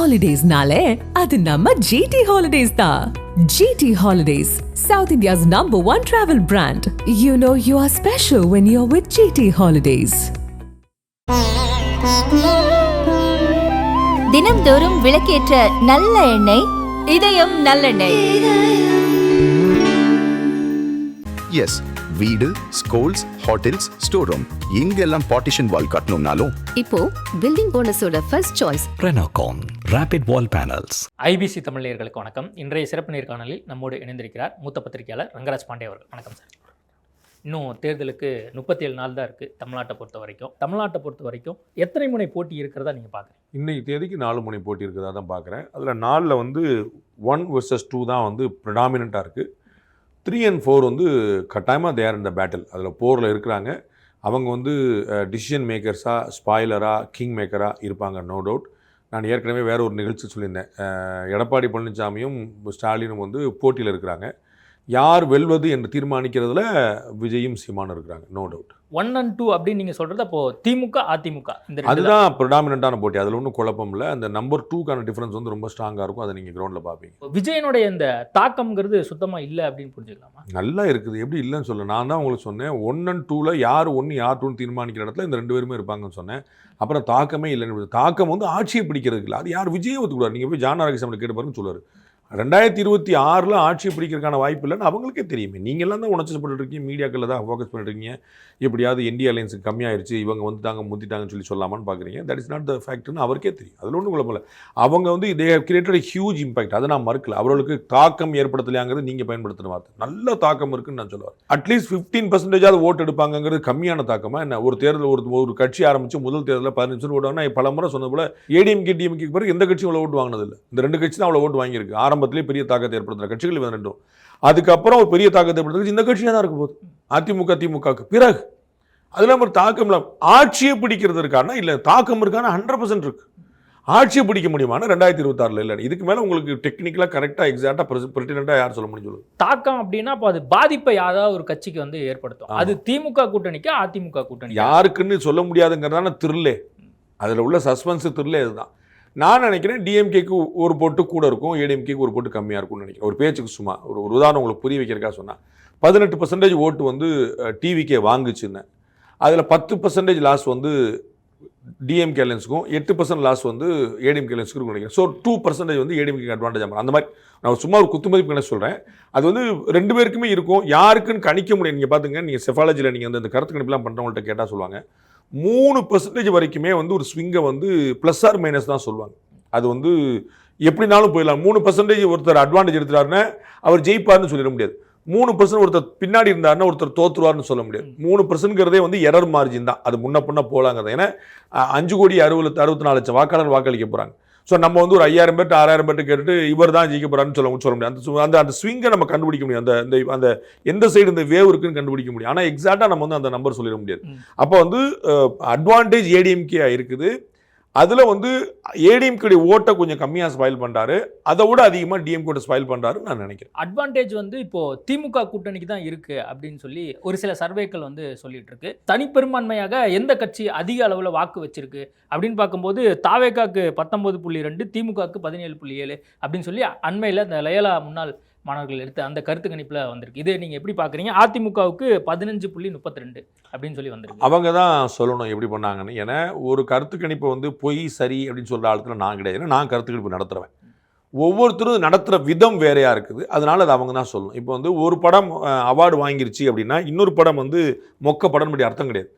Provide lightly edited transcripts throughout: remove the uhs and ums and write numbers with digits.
Holidays-nale, adu namma GT Holidays da. GT Holidays, South India's #1 travel brand. You know you are special when you're with GT Holidays. தினம்தோறும் விளக்கேற்ற நல்ல எண்ணெய், இதயம் நல்லெண்ணெய். Yes, வீடு, schools, hotels, store room இங்கெல்லாம் partition wall கட்டணும்னாலும் இப்போ பில்டிங் போனஸோட first choice Renocon rapid wall panels. IBC Tamil நேயர்களுக்கு வணக்கம். இன்றைய சிறப்பு நேர்காணலில் நம்மோடு இணைந்திருக்கிறார் மூத்த பத்திரிகையாளர் ரங்கராஜ் பாண்டே அவர்கள். வணக்கம் சார். இன்னும் தேர்தலுக்கு 37 நாள் தான் இருக்குது தமிழ்நாட்டை பொறுத்த வரைக்கும் எத்தனை முனை போட்டி இருக்கிறதா நீங்கள் பார்க்குறீங்க? இன்றைக்கி தேதிக்கு 4 முனை போட்டி இருக்கிறதா தான் பார்க்குறேன். அதில் 4ல் வந்து 1 vs 2 தான் வந்து ப்ரிடாமினண்ட்டாக இருக்குது. 3 and 4 வந்து கட்டாயமாக தேர் இந்த பேட்டில், அதில் போரில் இருக்கிறாங்க. அவங்க வந்து டிசிஷன் மேக்கர்ஸாக, ஸ்பாய்லராக, கிங் மேக்கராக இருப்பாங்க, நோ டவுட். நான் ஏற்கனவே வேறு ஒரு நிகழ்ச்சி சொல்லியிருந்தேன். எடப்பாடி பழனிசாமியும் ஸ்டாலினும் வந்து போட்டியில் இருக்கிறாங்க. யார் வெல்வது என்று தீர்மானிக்கிறதுல விஜயும் சீமானும் இருக்கிறாங்க, நோ டவுட். 1 and 2 அப்படின்னு நீங்கள் சொல்கிறது அப்போது திமுக அதிமுக அதுதான் ப்ரிடாமினண்ட்டான போட்டி. அதில் ஒன்றும் குழப்பம் இல்லை. அந்த நம்பர் 2க்கான டிஃப்ரென்ஸ் வந்து ரொம்ப ஸ்ட்ராங்காக இருக்கும். அதை நீங்கள் கிரவுண்டில் பார்ப்பீங்க. விஜயனுடைய இந்த தாக்கம்ங்கிறது சுத்தமாக இல்லை அப்படின்னு புரிஞ்சுக்கலாமா? நல்லா இருக்குது. எப்படி இல்லைன்னு சொல்ல, நான் தான் உங்களுக்கு சொன்னேன் 1 and 2ல் யார் 1 யார் 2ன்னு தீர்மானிக்கிற இடத்துல இந்த 2 பேருமே இருப்பாங்கன்னு சொன்னேன். அப்புறம் தாக்கமே இல்லைன்னு. தாக்கம் வந்து ஆட்சியை பிடிக்கிறதுக்கு இல்லை. அது யார் விஜயை ஒத்துக்கூடாது. நீங்கள் போய் ஜான் ஆரோக்கியம் கேட்டு பாருன்னு சொல்லுவார். 2026 ஆட்சியை பிடிக்கிறதுக்கான வாய்ப்பு இல்லைன்னு அவங்களுக்கே தெரியுமே. நீங்கள்லாம் தான் உணர்ச்சிப்பட்டு இருக்கீங்க, மீடியாக்களில் தான் ஃபோக்கஸ் பண்ணிட்டுருக்கீங்க. எப்படியாவது இந்தியா அலையன்ஸுக்கு கம்மியாயிருச்சு, இவங்க வந்துட்டாங்க முந்திட்டாங்கன்னு சொல்லி சொல்லாமான்னு பார்க்குறீங்க. தட் இஸ் நாட் த ஃபேக்ட்னு அவருக்கே தெரியும். அதில் ஒன்றும் குழப்பம் இல்லை. அவங்க வந்து they have created a huge impact. அதை நான் மறுக்கல. அவர்களுக்கு தாக்கம் ஏற்படுத்தலையாங்கிறது நீங்கள் பயன்படுத்துகிற வார்த்தை. நல்ல தாக்கம் இருக்குன்னு நான் சொல்லுவேன். அட்லீஸ்ட் 15% ஓட்டு எடுப்பாங்கிறது கம்மியான தாக்கமாக என்ன? ஒரு தேர்தல் ஒரு கட்சி ஆரம்பித்து முதல் தேர்தலில் 15% ஓட்டுவாங்கன்னா பல முறை சொன்னது போல் ஏடிஎம்கே டிஎம்கே பிறகு எந்த கட்சியும் அவ்வளோ ஓட்டு வாங்கினதில்லை. இந்த 2 கட்சி தான் அவ்வளோ ஓட்டு வாங்கியிருக்கு. ஆரம்பத்திலே பெரிய தாக்கத்தை ஏற்படுத்துகிற கட்சிகள் இவன் 2. அதுக்கப்புறம் ஒரு பெரிய தாக்கத்தை ஏற்படுத்துறது இந்த கட்சியாக தான் இருக்க போகுது, அதிமுக திமுகவுக்கு பிறகு. அதில் ஒரு தாக்கம் இல்லை. ஆட்சியை பிடிக்கிறது இருக்கானா? இல்லை, தாக்கம் இருக்கானா? 100% இருக்குது. ஆட்சியை பிடிக்க முடியுமானா 2026 இல்லை. இதுக்கு மேலே உங்களுக்கு டெக்னிக்கலாக கரெக்டாக எக்ஸாக்டாக பிரசிடென்ட்டாக யார் சொல்ல முடியும் சொல்லுங்கள். தாக்கம் அப்படின்னா அப்போ அது பாதிப்பை யாராவது ஒரு கட்சிக்கு வந்து ஏற்படுத்தும். அது திமுக கூட்டணிக்கு அதிமுக கூட்டணி யாருக்குன்னு சொல்ல முடியாதுங்கிறதான த்ரில்லே. அதில் உள்ள சஸ்பென்ஸு த்ரில்லே இதுதான். நான் நினைக்கிறேன் டிஎம்கேக்கு ஒரு போட்டு கூட இருக்கும், ஏடிஎம்கேக்கு ஒரு போட்டு கம்மியாக இருக்கும்னு நினைக்கிறேன். ஒரு பேச்சுக்கு சும்மா ஒரு உதாரணம் உங்களுக்கு புரிய வைக்கிறக்கா சொன்னால் 18% ஓட்டு வந்து டிவிக்கே வாங்குச்சுன்னு. அதில் 10% லாஸ் வந்து டிஎம்கே அலையன்ஸுக்கும், 8% லாஸ் வந்து ஏடிஎம்கே அலையன்ஸுக்கும் நினைக்கிறேன். ஸோ 2% வந்து ஏடிஎம்கே அட்வான்டேஜ் ஆகும். அந்த மாதிரி நான் சும்மா ஒரு குத்துமதிப்பு என்ன சொல்கிறேன். அது வந்து 2 பேருக்குமே இருக்கும். யாருக்குன்னு கணிக்க முடியும். நீங்கள் பார்த்துங்க, நீங்கள் செஃபாலஜியில் நீங்கள் வந்து அந்த கருத்து கணிப்புலாம் பண்ணுறவங்கள்ட்ட கேட்டால் சொல்லுவாங்க 3% வரைக்குமே வந்து ஒரு ஸ்விங்கை வந்து ப்ளஸ் ஆர் மைனஸ் தான் சொல்லுவாங்க. அது வந்து எப்படினாலும் போயிடலாம். 3% ஒருத்தர் அட்வான்டேஜ் எடுத்துட்டாருன்னா அவர் ஜெயிப்பார்னு சொல்லிட முடியாது. 3% ஒருத்தர் பின்னாடி இருந்தாருன்னா ஒருத்தர் தோற்றுருவார்னு சொல்ல முடியாது. 3%ங்கிறதே வந்து எரர் மார்ஜின் தான். அது முன்ன போகலாங்கிறது. ஏன்னா 5,64,00,000 வாக்காளர் வாக்களிக்க போகிறாங்க. ஸோ நம்ம வந்து ஒரு 5,000 பேர் 6,000 பேர் கேட்டுட்டு இவர் தான் ஜெயிக்க போகிறான்னு சொல்ல முடியாது. அந்த ஸ்விங்கை நம்ம கண்டுபிடிக்க முடியும். அந்த எந்த சைடு இந்த வேவ் இருக்குன்னு கண்டுபிடிக்க முடியும். ஆனால் எக்ஸாக்டாக நம்ம வந்து அந்த நம்பர் சொல்லிட முடியாது. அப்போ வந்து அட்வான்டேஜ் ஏடிஎம்கே இருக்குது. அதில் வந்து ஏடிஎம்கே ஓட்டை கொஞ்சம் கம்மியாக ஸ்பாயில் பண்ணுறாரு, அதை விட அதிகமாக டிஎம்கே ஸ்பாயில் பண்ணுறாருன்னு நான் நினைக்கிறேன். அட்வான்டேஜ் வந்து இப்போது திமுக கூட்டணிக்கு தான் இருக்குது அப்படின்னு சொல்லி ஒரு சில சர்வேக்கள் வந்து சொல்லிட்டு இருக்கு. தனிப்பெரும்பான்மையாக எந்த கட்சி அதிக அளவில் வாக்கு வச்சிருக்கு அப்படின்னு பார்க்கும்போது தாவேகாக்கு 19.2, திமுகவுக்கு 17.7 அப்படின்னு சொல்லி அண்மையில் இந்த லயலா முன்னாள் மாணவர்கள் எடுத்து அந்த கருத்து கணிப்பில் வந்திருக்கு. இது நீங்கள் எப்படி பார்க்குறீங்க? அதிமுகவுக்கு 15.32 அப்படின்னு சொல்லி வந்திருக்கு. அவங்க தான் சொல்லணும் எப்படி பண்ணாங்கன்னு. ஏன்னா ஒரு கருத்து கணிப்பை வந்து பொய் சரி அப்படின்னு சொல்கிற ஆளுத்துல நான் கிடையாது. ஏன்னா நான் கருத்து கணிப்பு நடத்துகிறேன். ஒவ்வொருத்தரும் நடத்துகிற விதம் வேறையாக இருக்குது. அதனால் அது அவங்க தான் சொல்லணும். இப்போ வந்து ஒரு படம் அவார்டு வாங்கிருச்சு அப்படின்னா இன்னொரு படம் வந்து மொக்க படம் படி அர்த்தம் கிடையாது.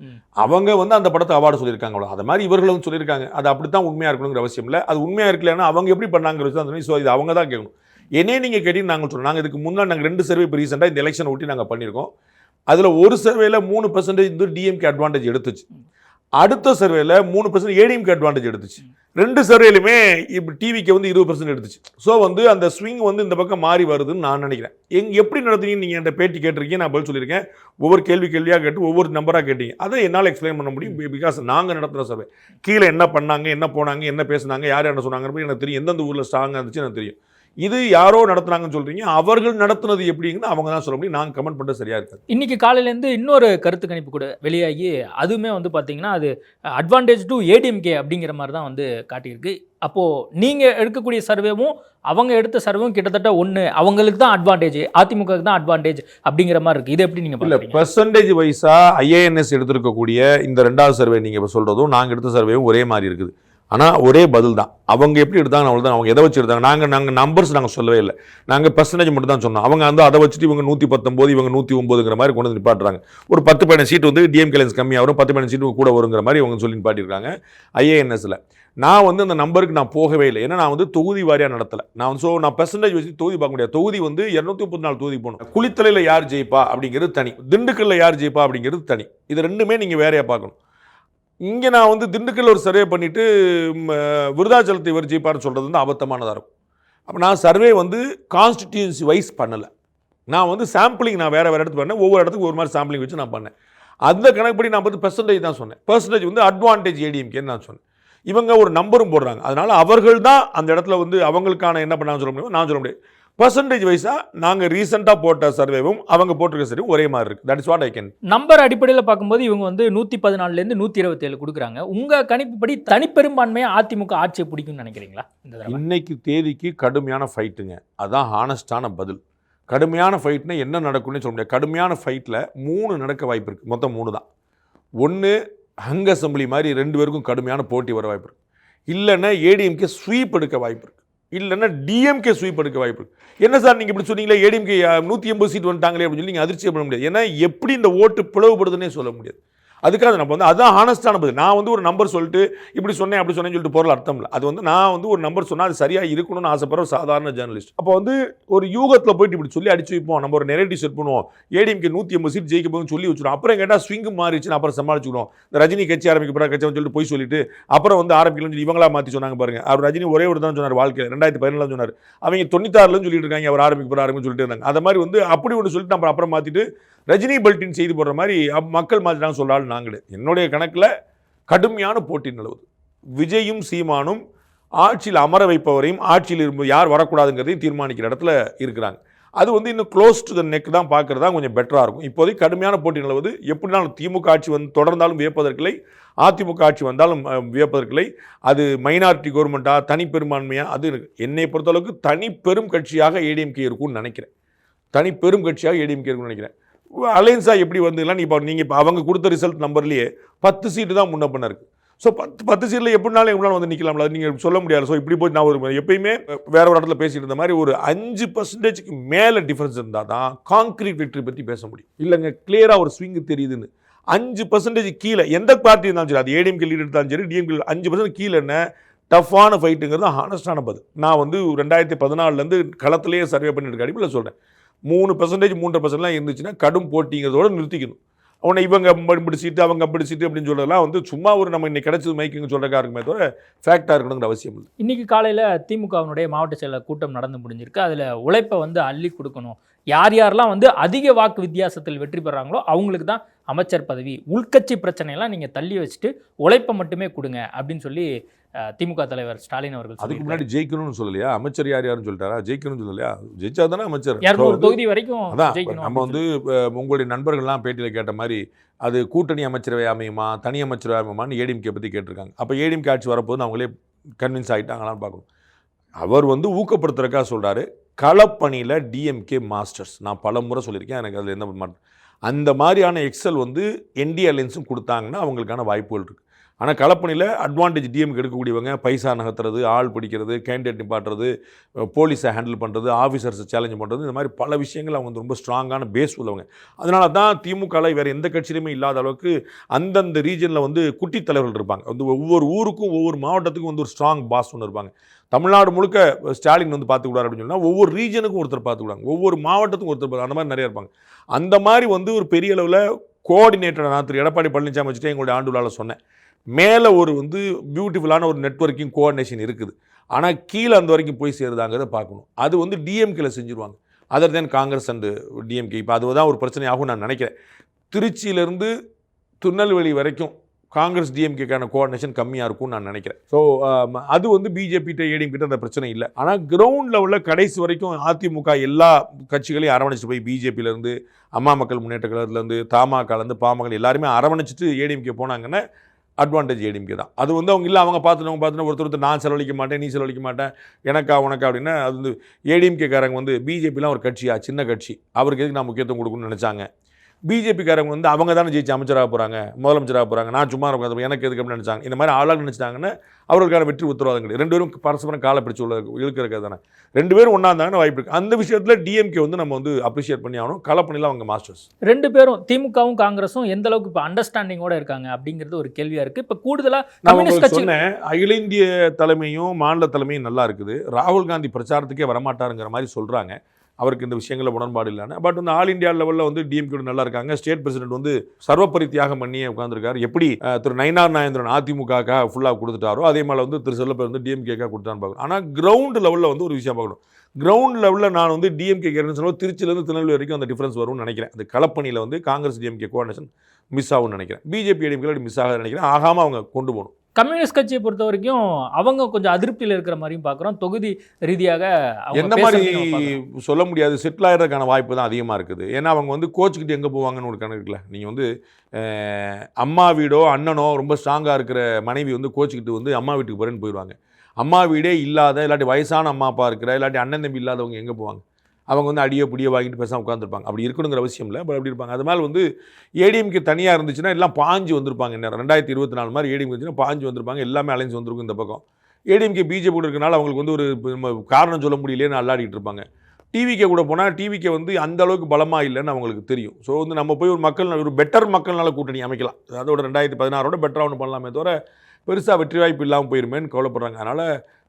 அவங்க வந்து அந்த படத்தை அவார்டு சொல்லியிருக்காங்க, அவ்வளோ. அது மாதிரி இவர்களும் சொல்லியிருக்காங்க. அது அப்படி தான் உண்மையாக இருக்கணுங்கிற அவசியம் இல்லை. அது உண்மையாக இருக்கலன்னா அவங்க எப்படி பண்ணாங்கிற விஷயம். ஸோ இது அவங்க தான் கேட்கணும். என்னே நீங்கள் கேட்டீங்கன்னு நாங்கள் சொல்கிறோம். நாங்கள் இதுக்கு முன்னாடி நாங்கள் 2 சர்வே இப்போ ரீசெண்டாக இந்த எலெக்ஷனை ஒட்டி நாங்கள் பண்ணியிருக்கோம். அதில் ஒரு சர்வேல 3% வந்து டிஎம்கே அட்வான்டேஜ் எடுத்துச்சு. அடுத்த சர்வேல 3% ஏடிஎம்கே அட்வான்டேஜ் எடுத்துச்சு. 2 சர்வேலுமே இப்போ டிவிக்கு வந்து 20% எடுத்துச்சு. ஸோ வந்து அந்த ஸ்விங் வந்து இந்த பக்கம் மாறி வருதுன்னு நான் நினைக்கிறேன். எப்படி நடத்துறீங்கன்னு நீங்கள் என்கிட்ட பேட்டி கேட்டிருக்கீங்க, நான் பதில் சொல்லியிருக்கேன். ஒவ்வொரு கேள்வியாக கேட்டு ஒவ்வொரு நம்பராக கேட்டீங்க. அதை என்னால் எக்ஸ்பிளைன் பண்ண முடியும். பிகாஸ் நாங்கள் நடத்துகிற சர்வே கீழே என்ன பண்ணாங்க, என்ன போனாங்க, என்ன பேசுனாங்க, யார் என்ன சொன்னாங்க எனக்கு தெரியும். எந்தெந்த ஊரில் ஸ்ட்ராங்காக இருந்துச்சு எனக்கு தெரியும். இது யாரோ நடத்துனாங்கன்னு சொல்றீங்க, அவர்கள் நடத்துனது எப்படின்னு அவங்க தான் சொல்ல முடியும். நாங்கள் கமெண்ட் பண்ணுறது சரியா இருக்காது. இன்னைக்கு காலையிலேருந்து இன்னொரு கருத்து கணிப்பு கூட வெளியாகி அதுவுமே வந்து பார்த்தீங்கன்னா அது அட்வான்டேஜ் டு ஏடிஎம்கே அப்படிங்கிற மாதிரி தான் வந்து காட்டியிருக்கு. அப்போது நீங்கள் எடுக்கக்கூடிய சர்வேவும் அவங்க எடுத்த சர்வேவும் கிட்டத்தட்ட ஒன்று, அவங்களுக்கு தான் அட்வான்டேஜ், அதிமுகவுக்கு தான் அட்வான்டேஜ் அப்படிங்கிற மாதிரி இருக்குது. இது எப்படி நீங்கள் இல்லை, பெர்சன்டேஜ் வைஸாக ஐஏஎன்எஸ் எடுத்திருக்கக்கூடிய இந்த 2வது சர்வே நீங்கள் இப்போ சொல்கிறதும் நாங்கள் எடுத்த சர்வேவும் ஒரே மாதிரி இருக்குது. ஆனால் ஒரே பதில் தான். அவங்க எப்படி எடுத்தாங்க அவ்வளோதான். அவங்க எதை வச்சு எடுத்தாங்க, நாங்கள் நம்பர்ஸ் நாங்கள் சொல்லவே இல்லை, நாங்கள் பெர்சன்டேஜ் மட்டும் தான் சொன்னோம். அவங்க வந்து அதை வச்சுட்டு இவங்க 119 இவங்க 109ங்கிற மாதிரி கொண்டு வந்து நிப்பாட்டுறாங்க. ஒரு 10-15 சீட்டு வந்து டிஎம்கேலன்ஸ் கம்மியாக வரும், 10-15 சீட்டு கூட வருங்கிற மாதிரி அவங்க சொல்லி நிப்பாட்டிருக்காங்க ஐஏஎன்எஸ்ல. நான் வந்து அந்த நம்பருக்கு நான் போகவே இல்லை. ஏன்னா நான் வந்து தொகுதி வாரியாக நடத்தலை. நான் பெர்சன்டேஜ் வச்சு தொகுதி பார்க்க முடியாது. தொகுதி வந்து 234 தொகுதி போகணும். குளித்தலையில் யார் ஜெயிப்பா அப்படிங்கிறது தனி, திண்டுக்கல்ல யார் ஜெயிப்பா அப்படிங்கிறது தனி. இது ரெண்டுமே நீங்கள் வேறையாக பார்க்கணும். இங்கே நான் வந்து திண்டுக்கல் ஒரு சர்வே பண்ணிவிட்டு விருதாச்சலத்தை இவர் ஜெயிப்பார்னு சொல்கிறது வந்து அபத்தமானதாக இருக்கும். அப்போ நான் சர்வே வந்து கான்ஸ்டிடியூன்சி வைஸ் பண்ணலை. நான் வந்து சாம்பிளிங் நான் வேறு இடத்துக்கு பண்ணேன். ஒவ்வொரு இடத்துக்கு ஒரு மாதிரி சாம்பிளிங் வச்சு நான் பண்ணேன். அந்த கணக்குப்படி நான் வந்து பெர்சன்டேஜ் தான் சொன்னேன். பெர்சன்டேஜ் வந்து அட்வான்டேஜ் ஏடிஎம்கேன்னு நான் சொன்னேன். இவங்க ஒரு நம்பரும் போடுறாங்க. அதனால் அவர்கள் தான் அந்த இடத்துல வந்து அவங்களுக்கான என்ன பண்ணான்னு சொல்ல முடியும், நான் சொல்ல முடியாது. பெர்சன்டேஜ் வைஸாக நாங்கள் ரீசெண்டாக போட்ட சர்வேவும் அவங்க போட்டிருக்க சர்வேவும் ஒரே மாதிரி இருக்குது. That is what I can. Number அடிப்படையில் பார்க்கும்போது இவங்க வந்து 114லேருந்து 127 கொடுக்குறாங்க. உங்கள் கணிப்புப்படி தனிப்பெரும்பான்மையாக அதிமுக ஆட்சியை பிடிக்கும்னு நினைக்கிறீங்களா? இன்னைக்கு தேதிக்கு கடுமையான ஃபைட்டுங்க. அதான் ஹானஸ்டான பதில். கடுமையான ஃபைட்னா என்ன நடக்கும்னு சொல்ல முடியாது. கடுமையான ஃபைட்டில் 3 நடக்க வாய்ப்பு இருக்குது. மொத்தம் 3 தான். ஒன்று ஹங் அசம்பிளி மாதிரி 2 பேருக்கும் கடுமையான போட்டி வர வாய்ப்பு இருக்குது. இல்லைன்னா ஏடிஎம்கே ஸ்வீப் எடுக்க வாய்ப்பு இருக்குது. இல்லைன்னா டிஎம்கே ஸ்வீப் எடுக்க வாய்ப்பு இருக்குது. என்ன சார் நீங்கள் இப்படி சொன்னீங்களே, ஏடிஎம்கே 180 சீட் வந்துட்டாங்களே அப்படின்னு சொல்லி நீங்கள் அதிர்ச்சி பண்ண முடியாது. ஏன்னா எப்படி இந்த ஓட்டு பிளவுபடுதுன்னே சொல்ல முடியாது. அதுக்காக நம்ம வந்து அதுதான் ஹானஸ்டான பதில். நான் வந்து ஒரு நம்பர் சொல்லிட்டு இப்படி சொன்னேன் அப்படி சொன்னேன்னு சொல்லிட்டு பொருள் அர்த்தம் இல்லை. அது வந்து நான் வந்து ஒரு நம்பர் சொன்னால் அது சரியாக இருக்கணும்னு ஆசைப்படுற ஒரு சாதாரண ஜேர்னலிஸ்ட். அப்போ வந்து ஒரு யூகத்தில் போயிட்டு இப்படி சொல்லி அடிச்சு வைப்போம், நம்ம ஒரு நெரேட்டிவ் செட் பண்ணுவோம், ஏடிஎம்கே 180 சீட் ஜெயிக்க போகுதுன்னு சொல்லி வச்சுருவோம். அப்புறம் கேட்டால் ஸ்விங்கு மாறிச்சுன்னு அப்புறம் சமாளிச்சுக்கிறோம். இந்த ரஜினி கட்சி ஆரம்பிக்க கட்சி சொல்லிட்டு போய் சொல்லிட்டு அப்புறம் வந்து ஆரம்பிக்கலன்னு சொல்லி இவங்களா மாற்றி சொன்னாங்க பாருங்க. அவர் ரஜினி ஒரே ஒரு தான் சொன்னார் வாழ்க்கையில், 2014 சொன்னார். அவங்க 96 சொல்லிட்டு இருக்காங்க அவர் ஆரம்பிக்க போகிறாருன்னு சொல்லிட்டு இருந்தாங்க. அந்த மாதிரி வந்து அப்படி ஒன்று சொல்லிட்டு நம்ம அப்புறம் மாற்றிட்டு ரஜினி பல்ட்டின் செய்து போடுற மாதிரி மக்கள் மாற்றிட்டாங்க சொல்கிறாள். நாங்களே என்னுடைய கணக்கில் கடுமையான போட்டி நிலவுது. விஜயும் சீமானும் ஆட்சியில் அமர வைப்பவரையும் ஆட்சியில் இருந்து யார் வரக்கூடாதுங்கிறதையும் தீர்மானிக்கிற இடத்துல இருக்கிறாங்க. அது வந்து இன்னும் க்ளோஸ் டு த நெக் தான் பார்க்குறது தான் கொஞ்சம் பெட்டராக இருக்கும். இப்போதைக்கு கடுமையான போட்டி நிலவுது. எப்படினாலும் திமுக ஆட்சி வந்து தொடர்ந்தாலும் வியப்பதற்கில்லை, அதிமுக ஆட்சி வந்தாலும் வியப்பதற்கில்லை. அது மைனாரிட்டி கவர்மெண்ட்டாக தனிப்பெரும்பான்மையாக அது என்னை பொறுத்தளவுக்கு தனி பெரும் கட்சியாக ஏடிஎம்கே இருக்கும்னு நினைக்கிறேன். தனி பெரும் கட்சியாக ஏடிஎம்கே இருக்கும்னு நினைக்கிறேன். அலையன்ஸாக எப்படி வந்துலாம் நீங்கள் இப்போ அவங்க கொடுத்த ரிசல்ட் நம்பர்லேயே 10 சீட்டு தான் முன்ன பண்ண இருக்குது. ஸோ 10 சீட்டில் எப்படினாலும் எப்படினாலும் வந்து நிற்கலாம்ல, நீங்கள் சொல்ல முடியாது. ஸோ இப்படி போய் நான் ஒரு எப்பயுமே வேற ஒரு இடத்துல பேசிட்டு இருந்த மாதிரி ஒரு 5% மேலே டிஃபரன்ஸ் இருந்தால் தான் கான்கிரீட் வெற்றி பற்றி பேச முடியும். இல்லைங்க கிளியராக ஒரு ஸ்விங்கு தெரியுதுன்னு 5% கீழே எந்த பார்ட்டி இருந்தாலும் சரி, அது ஏடிஎம்கே லீட் எடுத்தாலும் சரி, டிஎம்கே 5% கீழே என்ன டஃப்பான ஃபைட்டுங்கிறது ஹானஸ்டான பதில். நான் வந்து 2014 களத்திலேயே சர்வே பண்ணிட்டு அடிப்பில் சொல்கிறேன். 3% 3% இருந்துச்சுன்னா கடும் போட்டிங்கிறதோட நிறுத்திக்கணும். அவனை இவங்க இப்படி சீட்டு அவங்க அப்படி சீட்டு அப்படின்னு சொல்றதெல்லாம் வந்து சும்மா ஒரு நம்ம இன்னைக்கு கிடைச்சது மைக்குங்க சொல்றதுக்காக இருக்குமே தவிர ஃபேக்டாக இருக்கணுங்கிற அவசியம் இல்லை. இன்னைக்கு காலையில் திமுகவினுடைய மாவட்ட செயலர் கூட்டம் நடந்து முடிஞ்சிருக்கு. அதில் உழைப்பை வந்து அள்ளி கொடுக்கணும், யார் யாரெல்லாம் வந்து அதிக வாக்கு வித்தியாசத்தில் வெற்றி பெறாங்களோ அவங்களுக்கு தான் அமைச்சர் பதவி, உள்கட்சி பிரச்சனையெல்லாம் நீங்கள் தள்ளி வச்சுட்டு உழைப்பை மட்டுமே கொடுங்க அப்படின்னு சொல்லி திமுக தலைவர் ஸ்டாலின் அவர்கள் அதுக்கு முன்னாடி ஜெயிக்கணும்னு சொல்லலையா, அமைச்சர் யார் யாருன்னு சொல்லிட்டாரா, ஜெயிக்கணும்னு சொல்லலையா, ஜெயிச்சா தானே அமைச்சர். 200 தொகுதி வரைக்கும் நம்ம வந்து உங்களுடைய நண்பர்கள்லாம் பேட்டியில் கேட்ட மாதிரி அது கூட்டணி அமைச்சரவை அமையுமா தனி அமைச்சரவை அமையுமான்னு ஏடிஎம்கே பற்றி கேட்டிருக்காங்க. அப்போ ஏடிஎம்கே ஆட்சி வரப்போது அவங்களே கன்வின்ஸ் ஆகிட்டாங்களான்னு பார்க்கணும். அவர் வந்து ஊக்கப்படுத்துறதுக்காக சொல்கிறாரு, களப்பணியில் டிஎம்கே மாஸ்டர்ஸ். நான் பல முறை சொல்லியிருக்கேன், எனக்கு அதில் எந்த மாட்டேன். அந்த மாதிரியான எக்ஸல் வந்து என்டி அலையன்ஸும் கொடுத்தாங்கன்னா அவங்களுக்கான வாய்ப்புகள் இருக்குது. ஆனால் களப்பணியில் அட்வான்டேஜ் டிஎம்க்கு எடுக்கக்கூடியவங்க பைசா நகர்த்துறது, ஆள் பிடிக்கிறது, கேண்டிடேட் நிப்பாட்டுறது, போலீஸை ஹேண்டில் பண்ணுறது, ஆஃபீஸர்ஸை சேலஞ்ச் பண்ணுறது, இந்த மாதிரி பல விஷயங்கள் அவங்க வந்து ரொம்ப ஸ்ட்ராங்கான பேஸ் உள்ளவங்க. அதனால தான் திமுகவில் வேறு எந்த கட்சியிலுமே இல்லாத அளவுக்கு அந்தந்த ரீஜனில் வந்து குட்டி தலைவர்கள் இருப்பாங்க. வந்து ஒவ்வொரு ஊருக்கும் ஒவ்வொரு மாவட்டத்துக்கும் வந்து ஒரு ஸ்ட்ராங் பாஸ் ஒன்று இருப்பாங்க. தமிழ்நாடு முழுக்க ஸ்டாலின் வந்து பார்த்துக்கூடாது அப்படின்னு சொன்னால் ஒவ்வொரு ரீஜனுக்கும் ஒருத்தர் பார்த்துக்கூடாங்க, ஒவ்வொரு மாவட்டத்துக்கும் ஒருத்தர், அந்த மாதிரி நிறைய இருப்பாங்க. அந்த மாதிரி வந்து ஒரு பெரிய அளவில் கோஆர்டினேட்டர் நான் திரு எடப்பாடி பழனிசாமி வச்சுட்டு எங்களுடைய ஆண்டு விழாவில் சொன்னேன். மேலே ஒரு வந்து பியூட்டிஃபுல்லான ஒரு நெட்வொர்க்கிங் கோஆர்டினேஷன் இருக்குது. ஆனால் கீழே அந்த வரைக்கும் போய் சேருதாங்கிறத பார்க்கணும். அது வந்து டிஎம்கேல செஞ்சுருவாங்க. Other then Congress and DMK. இப்போ அதுதான் ஒரு பிரச்சனை ஆகும் நான் நினைக்கிறேன். திருச்சியிலேருந்து திருநெல்வேலி வரைக்கும் காங்கிரஸ் டிஎம்கேக்கான கோஆர்டினேஷன் கம்மியாக இருக்கும்னு நான் நினைக்கிறேன். ஸோ அது வந்து பிஜேபி ஏடிஎம்கிட்ட அந்த பிரச்சனை இல்லை. ஆனால் கிரவுண்ட் லெவலில் கடைசி வரைக்கும் அதிமுக எல்லா கட்சிகளையும் அரவணைச்சிட்டு போய் பிஜேபியிலேருந்து அம்மா மக்கள் முன்னேற்ற கழகத்துலேருந்து தமாகலேருந்து பாமக எல்லாருமே அரவணைச்சிட்டு ஏடிஎம்கே போனாங்கன்னா அட்வான்டேஜ் ஏடிஎம்கே தான். அது வந்து அவங்க இல்லை அவங்க பார்த்துட்டு ஒருத்தர் நான் செலவழிக்க மாட்டேன் நீ செலவழிக்க மாட்டேன் எனக்கா உனக்கா அப்படின்னா அது வந்து ஏடிஎம்கேக்காரங்க வந்து பிஜேபிலாம் ஒரு கட்சியா சின்ன கட்சி அவருக்கு எதுக்கு நான் முக்கியத்துவம் கொடுக்கணும்னு நினச்சாங்க. பிஜேபிக்காரங்க வந்து அவங்க தானே ஜெயிச்சு அமைச்சராக போகிறாங்க முதலமைச்சராக போகிறாங்க நான் சும்மா இருக்க எனக்கு எதுக்கு அப்படின்னு நினச்சாங்க. இந்த மாதிரி ஆளாக நினச்சிட்டாங்கன்னா அவர்களுக்கான வெற்றி உத்தரவாதம் கிடையாது. 2 பேரும் பரஸ்பரம் காலை பிடிச்சி உள்ள இழுக்கிறது தானே. 2 பேரும் ஒன்றா இருந்தாங்கன்னா வாய்ப்பு இருக்குது. அந்த விஷயத்தில் டிஎம்கே வந்து நம்ம வந்து அப்ரிஷியேட் பண்ணி ஆகணும். கலப்பணியில் அவங்க மாஸ்டர்ஸ். 2 பேரும் திமுகவும் காங்கிரஸும் எந்த அளவுக்கு இப்போ அண்டர்ஸ்டாண்டிங்கோட இருக்காங்க அப்படிங்கிறது ஒரு கேள்வியாக இருக்குது. இப்போ கூடுதலாக நான் சொன்னேன் அகில இந்திய தலைமையும் மாநில தலைமையும் நல்லா இருக்குது. ராகுல் காந்தி பிரச்சாரத்துக்கே வரமாட்டாருங்கிற மாதிரி சொல்கிறாங்க. அவருக்கு இந்த விஷயங்களில் உடன்பாடு இல்லைன்னு. பட் வந்து ஆல் இந்தியா லெவலில் வந்து டிஎம்கே நல்லா இருக்காங்க. ஸ்டேட் பிரசிடென்ட் வந்து சர்வப்பரி தியாகம் பண்ணியே உட்காந்துருக்காரு. எப்படி திரு நயினார் நாகேந்திரன் அதிமுகக்காக ஃபுல்லாக கொடுத்துட்டாரோ அதே மாதிரி வந்து திரு செல்லப்பேர் வந்து டிஎம்கேக்காக கொடுத்தான்னு பார்க்கணும். ஆனால் கிரவுண்ட் லெவலில் வந்து ஒரு விஷயம் பார்க்கணும். கிரவுண்ட் லெவலில் நான் வந்து டிஎம்கே சொல்லுவோம் திருச்சியிலேருந்து திருநெல்வேலி வரைக்கும் அந்த டிஃபரன்ஸ் வரும்னு நினைக்கிறேன். அந்த களப்பணியில் வந்து காங்கிரஸ் டிஎம்கே கோஆர்டினேஷன் மிஸ் ஆகும்னு நினைக்கிறேன். பிஜேபி ஏடிஎம்கே மிஸ் ஆகாது நினைக்கிறேன். ஆகாமல் அவங்க கொண்டு போகணும். கம்யூனிஸ்ட் கட்சியை பொறுத்த வரைக்கும் அவங்க கொஞ்சம் அதிருப்தியில் இருக்கிற மாதிரியும் பார்க்குறோம். தொகுதி ரீதியாக எந்த மாதிரி சொல்ல முடியாது. செட்டில் ஆகிறதுக்கான வாய்ப்பு தான் அதிகமாக இருக்குது. ஏன்னா அவங்க வந்து கோச்சுக்கிட்டு எங்கே போவாங்கன்னு ஒரு கணக்கு இருக்குல்ல. நீங்கள் வந்து அம்மா வீடோ அண்ணனோ ரொம்ப ஸ்ட்ராங்காக இருக்கிற மனைவி வந்து கோச்சுக்கிட்டு வந்து அம்மா வீட்டுக்கு போகிறேன்னு போயிடுவாங்க. அம்மா வீடே இல்லாத இல்லாட்டி வயசான அம்மா அப்பா இருக்கிற இல்லாட்டி அண்ணன் தம்பி இல்லாதவங்க எங்கே போவாங்க? அவங்க வந்து அடியோ பிடியோ வாங்கிட்டு பேசாமல் உட்காந்துருப்பாங்க. அப்படி இருக்கணுங்கிற அவசியம் இல்லை. பட் அப்படி இருப்பாங்க. அது மாதிரி வந்து ஏடிஎம்கே தனியாக இருந்துச்சுன்னா எல்லாம் பாஞ்சு வந்திருப்பாங்க. என்ன 2024 மாதிரி ஏடிஎம்கே இருந்துச்சுன்னா பாஞ்சு வந்திருப்பாங்க. எல்லாமே அலைன்ஸ் வந்திருக்கும் இந்த பக்கம். ஏடிஎம்கே பிஜேபி கூட இருக்கனால அவங்களுக்கு வந்து ஒரு காரணம் சொல்ல முடியலேன்னு அல்லாடிட்டு இருப்பாங்க. டிவிக்கே கூட போனால் டிவிக்கே வந்து அந்த அளவுக்கு பலமாக இல்லைன்னு அவங்களுக்கு தெரியும். ஸோ வந்து நம்ம போய் ஒரு பெட்டர் மக்கள்னால கூட்டணி அமைக்கலாம். அதோட 2016 பெட்டராக ஒன்று பண்ணலாமே தவிர பெருசாக வெற்றி வாய்ப்பு இல்லாமல் போயிருமேன்னு கவலைப்படுறாங்க. அதனால்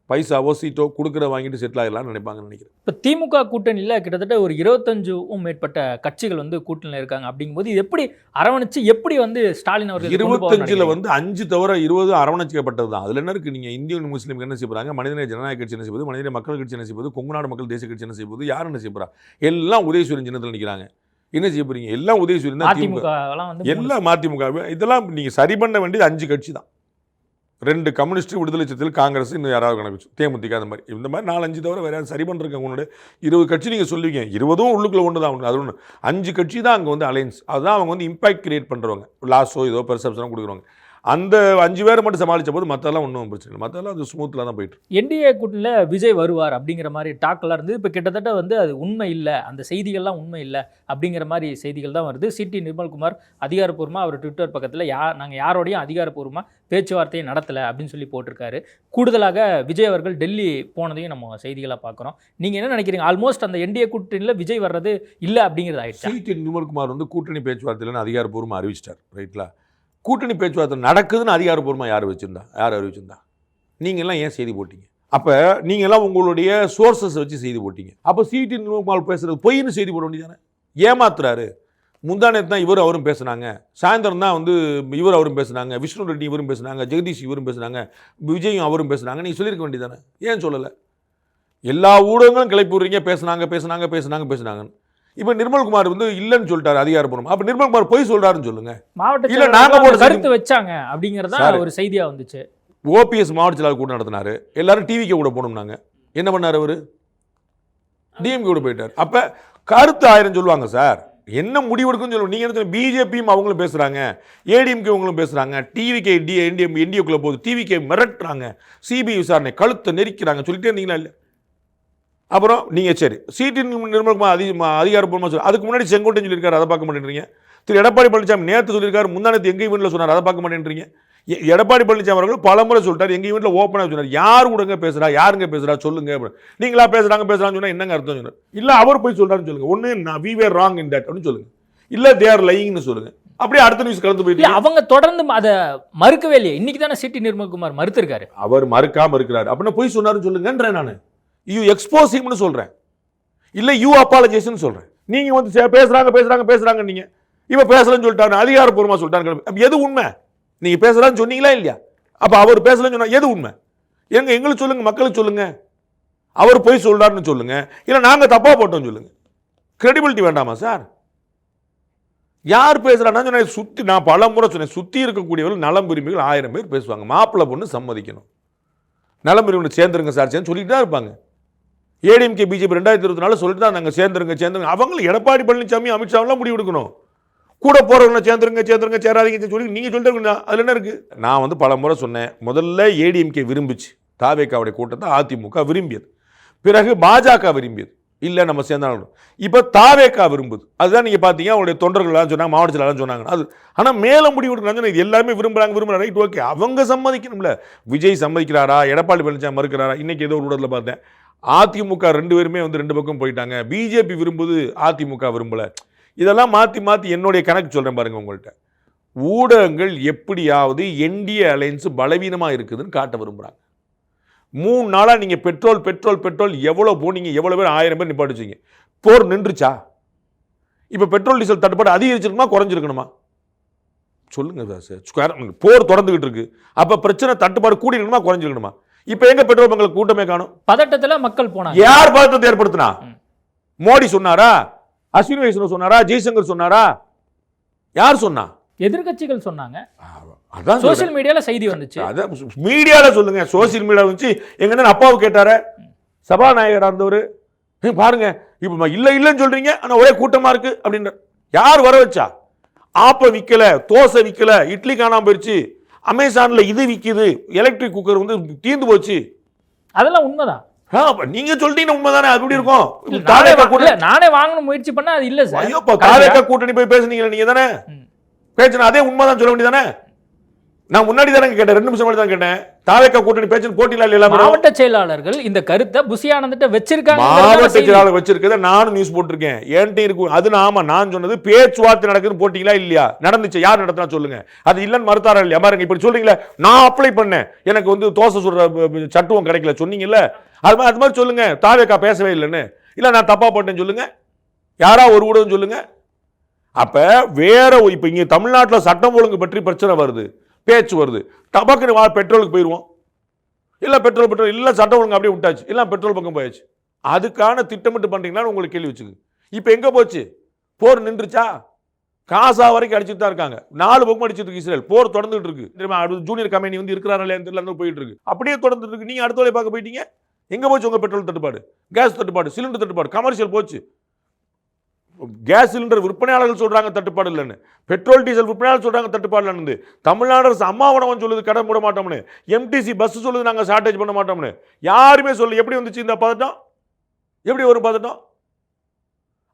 பைசாவோ சீட்டோ கொடுக்குற வாங்கிட்டு செட்டில் ஆகிடலாம்னு நினைப்பாங்கன்னு நினைக்கிறேன். இப்போ திமுக கூட்டணியில் கிட்டத்தட்ட ஒரு 25க்கும் மேற்பட்ட கட்சிகள் வந்து கூட்டணியில் இருக்காங்க. அப்படிங்கும்போது இது எப்படி அரவணைச்சு எப்படி வந்து ஸ்டாலின் அவர்கள் 25 வந்து 5 தவிர 20 அரவணைக்கப்பட்டது தான். அதில் என்ன இருக்குது? நீங்கள் இந்தியன் முஸ்லீம் என்ன செய்யப்படுறாங்க, மனிதநேய ஜனநாயக கட்சி என்ன செய்வது, மனிதநேய மக்கள் கட்சி என்ன செய்வது, கொங்குநாடு மக்கள் தேசிய கட்சி என்ன செய்வது, யார் என்ன செய்யப்படுறா? எல்லாம் உதயசூரியன் சின்னத்தில் நிற்கிறாங்க. என்ன செய்ய போறீங்க? எல்லாம் உதயசூரியன் தான். திமுக எல்லாம் மதிமுக. இதெல்லாம் நீங்கள் சரி பண்ண வேண்டியது 5 கட்சி தான். 2 கம்யூனிஸ்ட் விடுதலை சிறுத்தைகள் காங்கிரஸ் இன்னும் யாராவது கணக்கு தேமுதிக அந்த மாதிரி இந்த மாதிரி 4-5 தவிர வேறு யாரும் சரி பண்ணுறதுக்கு உங்களோட 20 கட்சி நீங்கள் சொல்லுவீங்க. 20 உள்ளுக்குள்ள ஒன்று தான். அது ஒன்று 5 கட்சி தான் அங்கே வந்து அலைன்ஸ். அதுதான் அவங்க வந்து இம்பாக்ட் கிரியேட் பண்ணுறவங்க. லாஸோ ஏதோ பெர்செப்ஷனோ கொடுக்குறவங்க. அந்த 5 பேரை மட்டும் சமாளித்த போது மற்றெல்லாம் ஒன்றும் பிரச்சனை இல்லை. மற்றெல்லாம் அது ஸ்மூத்தில் தான் போயிட்டு. என்டிஏ கூட்டணியில் விஜய் வருவார் அப்படிங்கிற மாதிரி டாக்கெல்லாம் இருந்தது. இப்போ கிட்டத்தட்ட வந்து அது உண்மை இல்லை, அந்த செய்திகள்லாம் உண்மை இல்லை அப்படிங்கிற மாதிரி செய்திகள் தான் வருது. சிடி நிர்மல்குமார் அதிகாரப்பூர்வமாக அவர் ட்விட்டர் பக்கத்தில் நாங்கள் யாரோடையும் அதிகாரப்பூர்வமாக பேச்சுவார்த்தையை நடத்தலை அப்படின்னு சொல்லி போட்டிருக்காரு. கூடுதலாக விஜய் அவர்கள் டெல்லி போனதையும் நம்ம செய்திகளாக பார்க்குறோம். நீங்கள் என்ன நினைக்கிறீங்க? ஆல்மோஸ்ட் அந்த என்டிஏ கூட்டணியில் விஜய் வர்றது இல்லை அப்படிங்கிறது ஆயிடுச்சு. சிடி நிர்மல்குமார் வந்து கூட்டணி பேச்சுவார்த்தையில் அதிகாரப்பூர்வமாக அறிவிச்சிட்டார். ரைட்லா கூட்டணி பேச்சுவார்த்தை நடக்குதுன்னு அதிகாரப்பூர்வமாக யார் அறிவிச்சிருந்தா? நீங்கள்லாம் ஏன் செய்தி போட்டீங்க? அப்போ நீங்கள்லாம் உங்களுடைய சோர்ஸஸ் வச்சு செய்தி போட்டீங்க. அப்போ சிடி நிர்மல்குமார் பேசுகிறது பொய்ன்னு செய்தி போட வேண்டியதானே? ஏமாத்துறாரு. முந்தானத்து தான் இவர் அவரும் பேசுனாங்க, சாயந்தரம் தான் வந்து இவர் அவரும் பேசுனாங்க, விஷ்ணு ரெட்டி இவரும் பேசுனாங்க, ஜெகதீஷ் இவரும் பேசுனாங்க, விஜயும் அவரும் பேசுனாங்க. நீங்கள் சொல்லியிருக்க வேண்டியதானே? ஏன் சொல்லலை? எல்லா ஊடகங்களும் கிளப்பி விடுறீங்க, பேசுனாங்கன்னு. இப்போ நிர்மல்குமார் வந்து இல்லைன்னு சொல்லிட்டாரு அதிகாரப்பூர்வம். அப்போ நிர்மல்குமார் பொய் சொல்றாருன்னு சொல்லுங்க. மாவட்ட நாங்கள் கருத்து வச்சாங்க அப்படிங்கிறதா ஒரு செய்தியாக வந்துச்சு. ஓபிஎஸ் மாவட்ட செயலாளர் கூட்டம் நடத்தினாரு. எல்லாரும் டிவிக்கு கூட போனோம்னாங்க. என்ன பண்ணார் அவர்? டிஎம்கே கூட போயிட்டார். அப்போ கருத்து 1000 சொல்லுவாங்க சார். என்ன முடிவெடுக்குன்னு சொல்லுவோம். நீங்கள் என்ன பிஜேபியும் அவங்களும் பேசுகிறாங்க, ஏடிஎம்கே அவங்களும் பேசுகிறாங்க, டிவிகே என்டிஏக்குள்ளே போகுது, டிவிகே மிரட்டுறாங்க, சிபிஐ விசாரணை கழுத்தை நெரிக்கிறாங்க சொல்லிட்டே இருந்தீங்களா? இல்லை. அப்புறம் நீங்கள் சரி சிடி நிர்மல்குமார் அதிகாரப்பூர்வமாக சொல்லி அதுக்கு முன்னாடி செங்கோட்டையன் சொல்லியிருக்காரு, அதை பார்க்க மாட்டேன்றீங்க. திரு எடப்பாடி பழனிசாமி நேற்று சொல்லியிருக்காரு, முந்தானத்து எங்கள் ஈவெண்ட்டில் சொன்னார், அதை பார்க்க மாட்டேன்றீங்க. எடப்பாடி பழனிசாமி அவர்கள் பலமுறை சொல்லிட்டார், எங்கள் ஈவெண்ட்டில் ஓப்பனாக சொன்னார். யார் கூடங்க பேசுகிறா, யாருங்க பேசுகிறா சொல்லுங்க. நீங்களா பேசுகிறாங்கன்னு சொன்னால் என்னங்க அர்த்தம் சொன்னார்? இல்லை அவர் போய் சொல்கிறாருன்னு சொல்லுங்கள். ஒன்று நான் we were wrong in that அப்படின்னு சொல்லுங்கள். இல்லை தேர் லையிங்னு சொல்லுங்கள். அப்படியே அடுத்த நியூஸ் கலந்து போயிட்டு அவங்க தொடர்ந்து அதை மறுக்கவே இல்லையே. இன்னைக்கு தானே சிடி நிர்மல்குமார் மறுத்திருக்காரு. அவர் மறுக்காம இருக்கிறார் அப்படின்னா போய் சொன்னாருன்னு சொல்லுங்கன்றேன் நான். யூ எக்ஸ்போஸ் ஹிம்னு சொல்றேன், இல்ல யூ அப்பாலஜைஸ்னு சொல்றேன். நீங்க வந்து பேசுறாங்க நீங்க இப்ப பேசலன்னு சொல்லிட்டாரு, அதிகாரப்பூர்வமா சொல்லிட்டாரு. எது உண்மை? நீங்க பேசலாம்னு சொன்னீங்களா இல்லையா? அப்ப அவர் பேசலன்னு சொன்னா எது உண்மை? எங்களுக்கு சொல்லுங்க, மக்களுக்கு சொல்லுங்க. அவர் போய் சொல்றாருன்னு சொல்லுங்க, இல்ல நாங்க தப்பா போட்டோம் சொல்லுங்க. கிரெடிபிலிட்டி வேண்டாமா சார்? யார் பேசுகிறான்னா சொன்னேன், நான் பல முறை சொன்னேன், சுற்றி இருக்கக்கூடியவர்கள் நலம் விரும்பிகள் 1000 பேர் பேசுவாங்க. மாப்பிள்ளை பொண்ணு சம்மதிக்கணும், நலம் விரும்பி சேர்ந்துருங்க சார் சேர்ந்து சொல்லிட்டு தான் இருப்பாங்க. ஏடிஎம்கே பிஜேபி 2024 சொல்லிட்டு தான் நாங்கள் சேர்ந்துருங்க. அவங்களும் எடப்பாடி பழனிசாமி அமித்ஷாவெல்லாம் முடிவு எடுக்கணும். கூட போகிறவங்க சேர்ந்துருங்க சேராதீங்க சொல்லி நீங்கள் சொல்லிட்டு அதில் என்ன இருக்குது? நான் வந்து பல முறை சொன்னேன், முதல்ல ஏடிஎம்கே விரும்பிச்சு, தாவேக்காவுடைய கூட்டத்தை அதிமுக விரும்பியது, பிறகு பாஜக விரும்பியது, இல்லை நம்ம சேர்ந்தாலும் இப்போ தாவேக்கா விரும்புது. அதுதான் நீங்கள் பார்த்தீங்க, அவங்களுடைய தொண்டர்கள்லாம் சொன்னாங்க, மாவட்டத்திலாம் சொன்னாங்க. அது ஆனால் மேலே முடிவு எடுக்கிறாங்க, இது எல்லாருமே விரும்புகிறாங்க ரைட், ஓகே, அவங்க சம்மதிக்கணும்ல. விஜய் சம்மதிக்கிறாரா, எடப்பாடி பழனிசாமி மறுக்கிறாரா? இன்னைக்கு ஏதோ ஒரு ஊடகத்தில் பார்த்தேன், அதிமுக 2 பேருமே வந்து 2 பக்கம் போயிட்டாங்க, பிஜேபி விரும்புது, அதிமுக விரும்பலை. இதெல்லாம் மாற்றி என்னுடைய கணக்கு சொல்கிறேன் பாருங்கள் உங்கள்கிட்ட. ஊடகங்கள் எப்படியாவது என்டிஏ அலையன்ஸ் பலவீனமாக இருக்குதுன்னு காட்ட விரும்புகிறாங்க. 3 நாளாக நீங்கள் பெட்ரோல் எவ்வளோ போனீங்க, எவ்வளோ பேர் 1000 பேர் நிப்பாட்டுச்சிங்க. போர் நின்றுச்சா? இப்போ பெட்ரோல் டீசல் தட்டுப்பாடு அதிகரிச்சிருக்குமா குறைஞ்சிருக்கணுமா சொல்லுங்க சார். போர் தொடர்ந்துகிட்டு இருக்கு, அப்போ பிரச்சனை தட்டுப்பாடு கூடி இருக்கணுமா குறைஞ்சிருக்கணுமா? இப்போ எங்க பெட்ரோல் பங்கு கூட்டமே காணும்? பதட்டத்தில் மக்கள் போனாங்க. யார் பதட்டத்தை ஏற்படுத்தினா? மோடி சொன்னாரா? அஸ்வினி வைஷ்ணவ் சொன்னாரா? ஜெய்சங்கர் சொன்னாரா? யார் சொன்னா? எதிர்கட்சிகள் சொன்னாங்க. அதான் சோசியல் மீடியால செய்தி வந்துச்சு. அதான் மீடியால சொல்லுங்க, சோசியல் மீடியா வந்துச்சு. எங்க அப்பாவு கேட்டாரு, சபாநாயகராக இருந்தவர், பாருங்க இப்ப இல்லைன்னு சொல்றீங்க, ஆனா ஒரே கூட்டமா இருக்கு அப்படின்ற. யார் வர வச்சா? ஆப்ப விக்கல, தோசை விக்கல, இட்லி காணாம போயிடுச்சு, அமேசான்ல இது விக்குது, எலக்ட்ரிக் குக்கர் வந்து தீர்ந்து போச்சு. அதெல்லாம் உண்மைதான். நீங்க சொல்றீங்க உண்மைதானே? அது எப்படி இருக்கும்? நானே வாங்கணும் முயற்சி பண்ணா அது இல்ல சார். தாவேகா கூட்டணி போய் பேசுனீங்க நீங்க தானே, பேசுன அதே உண்மைதான் சொல்ல வேண்டியதானே. நான் முன்னாடி தானே கேட்டேன், 2 நிமிஷம் தான் கேட்டேன், தாவேகா கூட்டணி பேச்சு போட்டியில இல்ல. மாவட்ட செயலாளர்கள் இந்த கருத்தை புசி ஆனந்திட்ட வச்சிருக்காங்க. மாவட்ட செயலாளர் வச்சிருக்கத நானும் நியூஸ் போட்டிருக்கேன், என்கிட்ட இருக்கு. அது ஆமா, நான் சொன்னது பேச்சுவார்த்தை நடக்குது, போட்டிங்களா இல்லையா? நடந்துச்சு, யார் நடத்தினா சொல்லுங்க. அது இல்லன்னு மறுத்தாரா இல்லையா? பாருங்க, இப்படி சொல்றீங்களா, நான் அப்ளை பண்ணேன், எனக்கு வந்து தோசை சுடுற சட்டுவம் கிடைக்கல சொன்னீங்கல்ல, அது மாதிரி சொல்லுங்க. தாவேகா பேசவே இல்லைன்னு, இல்ல நான் தப்பா போட்டேன்னு சொல்லுங்க, யாரா ஒரு ஊடகம் சொல்லுங்க. அப்ப வேற இப்ப இங்க தமிழ்நாட்டில் சட்டம் ஒழுங்கு பற்றி பிரச்சனை வருது, பேச்சு வருது, டபக்குன்னு பெட்ரோலுக்கு போயிடுவோம், இல்லை பெட்ரோல் இல்லை சட்டம் ஒழுங்கு அப்படியே விட்டாச்சு, இல்லை பெட்ரோல் பக்கம் போயாச்சு. அதுக்கான திட்டமிட்டு பண்ணுறீங்களான்னு உங்களுக்கு கேள்வி வச்சுக்கு. இப்போ எங்கே போச்சு? போர் நின்றுச்சா? காசா வரைக்கும் அடிச்சுட்டு தான் இருக்காங்க, 4 பக்கம் அடிச்சுட்டு இருக்கு இஸ்ரேல். போர் தொடர்ந்துட்டு இருக்கு. ஜூனியர் கம்பெனி வந்து இருக்கிறாரா இல்லையா போயிட்டு இருக்கு, அப்படியே தொடர்ந்துட்டு இருக்கு. நீங்கள் அடுத்த வேலையை பார்க்க போயிட்டீங்க. எங்கே போச்சு உங்கள் பெட்ரோல் தட்டுப்பாடு, கேஸ் தட்டுப்பாடு, சிலிண்டர் தட்டுப்பாடு, கமர்ஷியல் போச்சு. கேஸ் சிலிண்டர் விற்பனையாளர்கள் சொல்றாங்க தட்டுப்பாடு இல்லைன்னு, பெட்ரோல் டீசல் விற்பனையாளர் சொல்றாங்க தட்டுப்பாடு இல்லைன்னு, தமிழ்நாடு அரசு அம்மா உணவன் சொல்லுது கடை மூட மாட்டோம்னு, எம்டிசி பஸ் சொல்லுது நாங்கள் ஷார்டேஜ் பண்ண மாட்டோம்னு. யாருமே சொல்லு. எப்படி வந்துச்சு இந்த பதட்டம்? எப்படி வரும் பதட்டம்?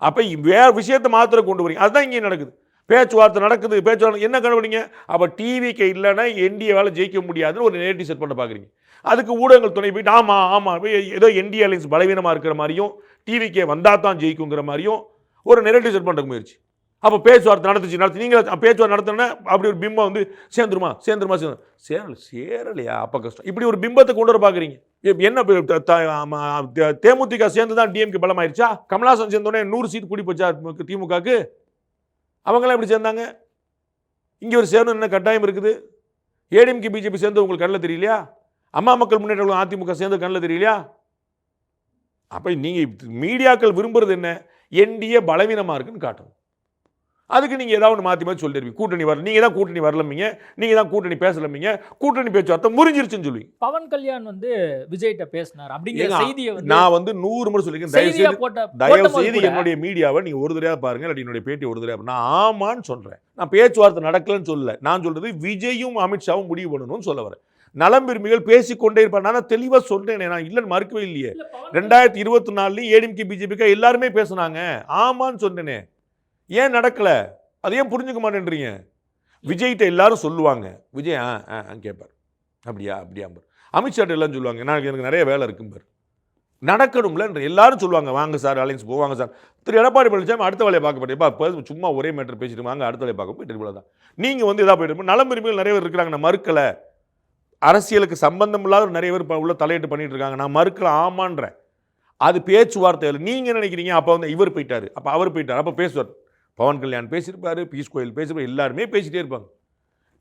அப்ப வேற விஷயத்தை மாத்திர கொண்டு வரீங்க. அதுதான் இங்கே நடக்குது. பேச்சுவார்த்தை நடக்குது, பேச்சுவார்த்தை என்ன கண்டுபிடிங்க? அப்ப டிவிக்கு இல்லைன்னா என்டிஏ வேலை ஜெயிக்க முடியாதுன்னு ஒரு நேரடி செட் பண்ண பாக்குறீங்க. அதுக்கு ஊடகங்கள் துணை போயிட்டு ஆமா ஏதோ என்டிஏ அலையன்ஸ் பலவீனமா இருக்கிற மாதிரியும், டிவிக்கே வந்தா தான் ஜெயிக்குங்கிற மாதிரியும் ஒரு நெரேட்டிவ் செட் பண்ணுற முயற்சி. அப்போ பேச்சுவார்த்தை நடத்தி நீங்கள் பேச்சுவார்த்தை நடத்தினா அப்படி ஒரு பிம்பம் வந்து சேர்ந்துருமா சேரலையா? அப்போ கஷ்டம். இப்படி ஒரு பிம்பத்தை கொண்டு வர பார்க்குறீங்க. என்ன தேமுதிக சேர்ந்து தான் டிஎம்கே பலமாயிருச்சா? கமலஹாசன் சேர்ந்தோடனே 100 சீட் கூடி போச்சா திமுகக்கு? அவங்களாம் எப்படி சேர்ந்தாங்க? இங்கே ஒரு சேரணும் என்ன கட்டாயம் இருக்குது? ஏடிஎம்கே பிஜேபி சேர்ந்து உங்களுக்கு கண்ணில் தெரியலையா? அம்மா மக்கள் முன்னேற்ற அதிமுக சேர்ந்து கண்ணில் தெரியலையா? அப்போ நீங்கள் மீடியாக்கள் விரும்புறது என்ன? என்டிஏ பலவீனமாக இருக்குன்னு காட்டணும். அதுக்கு நீங்கள் ஏதாவது மாற்றி மாற்றி சொல்லிடுவீங்க. கூட்டணி வரல, நீங்கள் தான் கூட்டணி வரலமீங்க, நீங்கள் தான் கூட்டணி பேசலமீங்க, கூட்டணி பேச்சுவார்த்தை முறிஞ்சிருச்சுன்னு சொல்லி பவன் கல்யாண் வந்து விஜய்கிட்ட பேசினார் அப்படிங்கிற செய்தியை நான் வந்து 100 முறை சொல்லியிருக்கேன். தயவு செய்து என்னுடைய மீடியாவை நீங்கள் ஒரு தடவை பாருங்க, இல்லாட்டி என்னுடைய பேட்டி ஒரு தடவை. நான் ஆமான்னு சொல்கிறேன், நான் பேச்சுவார்த்தை நடக்கலன்னு சொல்லல. நான் சொல்றது விஜயும் அமித்ஷாவும் முடிவு பண்ணணும்னு சொல்ல வரேன். நலம் விரும்பிகள் பேசிக்கொண்டே இருப்பார். நான் தெளிவாக சொல்றேன், நான் இல்லைன்னு மறுக்கவே இல்லையே. 2024 ஏடிஎம்கே பிஜேபிக்கு எல்லாருமே பேசுனாங்க, ஆமான்னு சொன்னேனே. ஏன் நடக்கல? அது ஏன் புரிஞ்சுக்க மாட்டேன்றீங்க? விஜய்கிட்ட எல்லாரும் சொல்லுவாங்க, விஜய் கேட்பார், அப்படியா அமித்ஷாட்ட எல்லாம் சொல்லுவாங்க, எனக்கு நிறைய வேலை இருக்கும்பார். நடக்கணும்ல எல்லாரும் சொல்லுவாங்க, வாங்க சார் அலைன்ஸ் போவாங்க சார். எடப்பாடி பழனிசாமி அடுத்த வேலையை பார்க்க போயிட்டு சும்மா ஒரே மேட்டர் பேசிட்டு வாங்க அடுத்த வேலையை பார்க்க போயிட்டு இவ்வளோ தான். நீங்கள் வந்து எதாவது போயிட்டு நலம் விரும்பிகள் நிறைய பேர் இருக்கிறாங்க, நான் மறுக்கலை. அரசியலுக்கு சம்பந்தம் இல்லாத நிறைய பேர் உள்ள தலையிட்டு பண்ணிட்டு இருக்காங்க, நான் மறுக்கல, ஆமான்றேன். அது பேச்சுவார்த்தை. நீங்கள் நினைக்கிறீங்க அப்போ வந்து இவர் போயிட்டாரு, அப்போ அவர் போயிட்டார், அப்போ பேசுவார். பவன் கல்யாண் பேசியிருப்பாரு, பீஸ் கோயில் பேசியிருப்பாரு, எல்லாருமே பேசிட்டே இருப்பாங்க.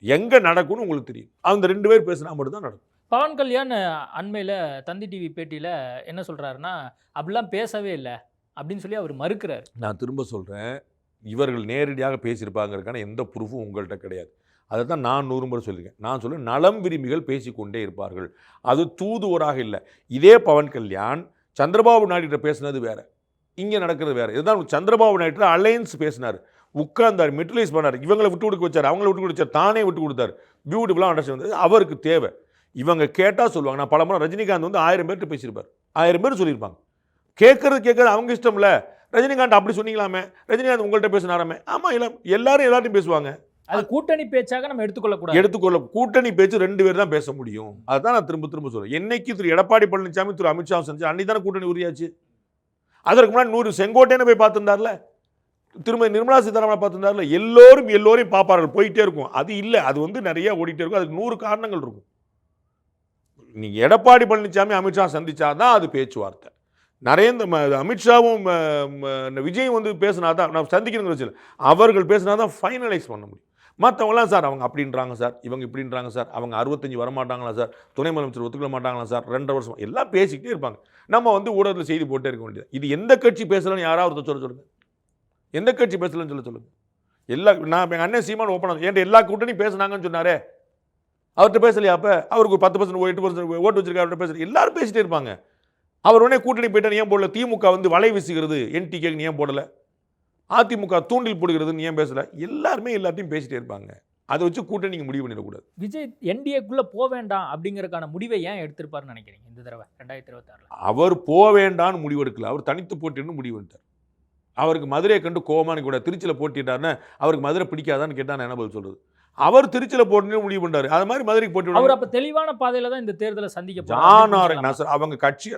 எங்கே நடக்கும்னு உங்களுக்கு தெரியும். அந்த 2 பேர் பேசினா மட்டும் தான் நடக்கும். பவன் கல்யாண் அண்மையில் தந்தி டிவி பேட்டியில் என்ன சொல்கிறாருன்னா, அப்படிலாம் பேசவே இல்லை அப்படின்னு சொல்லி அவர் மறுக்கிறார். நான் திரும்ப சொல்கிறேன், இவர்கள் நேரடியாக பேசியிருப்பாங்கிறதுக்கான எந்த ப்ரூஃபும் உங்கள்கிட்ட கிடையாது. அதை தான் நான் 100 முறை சொல்லியிருக்கேன். நான் சொல்ல நலம் விரும்பிகள் பேசிக்கொண்டே இருப்பார்கள். அது தூதுவராக இல்லை. இதே பவன் கல்யாண் சந்திரபாபு நாயுடு பேசுனது வேற, இங்கே நடக்கிறது வேற. இதுதான் சந்திரபாபு நாயுடு அலையன்ஸ் பேசினார், உட்கார்ந்தார், மெட்ரலைஸ் பண்ணார், இவங்களை விட்டு கொடுக்க வச்சார், அவங்கள விட்டு கொடுத்தார், தானே விட்டு கொடுத்தார். பியூட்டிஃபுல்லாக அண்டர்ஸ்டாண்ட் வந்தது. அவருக்கு தேவை. இவங்க கேட்டால் சொல்லுவாங்க. நான் பல முறை ரஜினிகாந்த் வந்து 1000 பேர்கிட்ட பேசியிருப்பார், 1000 பேர் சொல்லியிருப்பாங்க. கேட்கறது அவங்க இஷ்டம் இல்லை. ரஜினிகாந்த் அப்படி சொன்னீங்களாமே, ரஜினிகாந்த் உங்கள்கிட்ட பேசினாராமே. ஆமாம், இல்லை எல்லாரும் எல்லாத்தையும் பேசுவாங்க. அது கூட்டணி பேச்சாக நம்ம எடுத்துக்கொள்ள கூட்டணி பேச்சு 2 பேர் தான் பேச முடியும். அதுதான் நான் திரும்ப திரும்ப சொல்றேன். என்னைக்கு திரு எடப்பாடி பழனிசாமி திரு அமித்ஷா செஞ்சு அன்னைக்கு தானே கூட்டணி உரியாச்சு. அதற்கு முன்னாடி 100 செங்கோட்டையனை போய் பார்த்துருந்தார்ல, திரும்ப நிர்மலா சீதாராமன் பார்த்துருந்தார்ல. எல்லோரையும் பார்ப்பார்கள், போயிட்டே இருக்கும். அது இல்லை, அது வந்து நிறைய ஓடிட்டே இருக்கும். அதுக்கு 100 காரணங்கள் இருக்கும். நீங்க எடப்பாடி பழனிசாமி அமித்ஷா சந்திச்சாதான் அது பேச்சுவார்த்தை. அமித்ஷாவும் விஜயும் வந்து பேசினாதான் நான் சந்திக்கணுங்கிற, அவர்கள் பேசினாதான் ஃபைனலைஸ் பண்ண முடியும். மற்றவங்களாம் சார் அவங்க அப்படின்றாங்க சார், இவங்க இப்படின்றாங்க சார், அவங்க 65 வரமாட்டாங்களா சார், துணை முதலமைச்சர் ஒத்துக்கொள்ள மாட்டாங்களா சார், 2.5 வருஷம் எல்லாம் பேசிக்கிட்டே இருப்பாங்க. நம்ம வந்து ஊடகத்தில் செய்தி போட்டே இருக்க வேண்டியது. இது எந்த கட்சி பேசலன்னு யாராவது சொல்லுங்க, எந்த கட்சி பேசலன்னு சொல்லுங்க. நான் எங்கள் அண்ணன் சீமான் ஓப்பனாக என்கிட்ட எல்லா கூட்டணியும் பேசுனாங்கன்னு சொன்னாரே, அவர்கிட்ட பேசலையா? அப்போ அவருக்கு 10% 8% ஓட்டு வச்சிருக்காரு, அவர்கிட்ட பேசல. எல்லாரும் பேசிட்டே இருப்பாங்க. அவர் உடனே கூட்டணி போயிட்டார், ஏன் போடல? திமுக வந்து வலை வீசுகிறது, என்டிகேக்கு ஏன் போடலை? அதிமுக தூண்டில் போடுகிறதுன்னு ஏன் பேசல? எல்லாருமே எல்லாத்தையும் பேசிட்டே இருப்பாங்க. அதை வச்சு கூட்டணி நீங்கள் முடிவு பண்ணிடக்கூடாது. விஜய் என்டிஏக்குள்ளே போக வேண்டாம் அப்படிங்கிறதுக்கான முடிவை ஏன் எடுத்திருப்பாருன்னு நினைக்கிறீங்க இந்த தடவை 2026? அவர் போக வேண்டான்னு முடிவு எடுக்கல, அவர் தனித்து போட்டின்னு முடிவு எடுத்தார். அவருக்கு மதுரையை கண்டு கோமானு கூட திருச்சியில் போட்டிட்டாருன்னு அவருக்கு மதுரை பிடிக்காதான்னு கேட்டால் என்ன பதில் சொல்றது? அவர் திருச்சியில் போட்டு முடிவு பண்ணாரு, அது மாதிரி மதுரைக்கு போட்டி. அவர் அப்போ தெளிவான பாதையில் தான் இந்த தேர்தலை சந்திக்க அவங்க கட்சி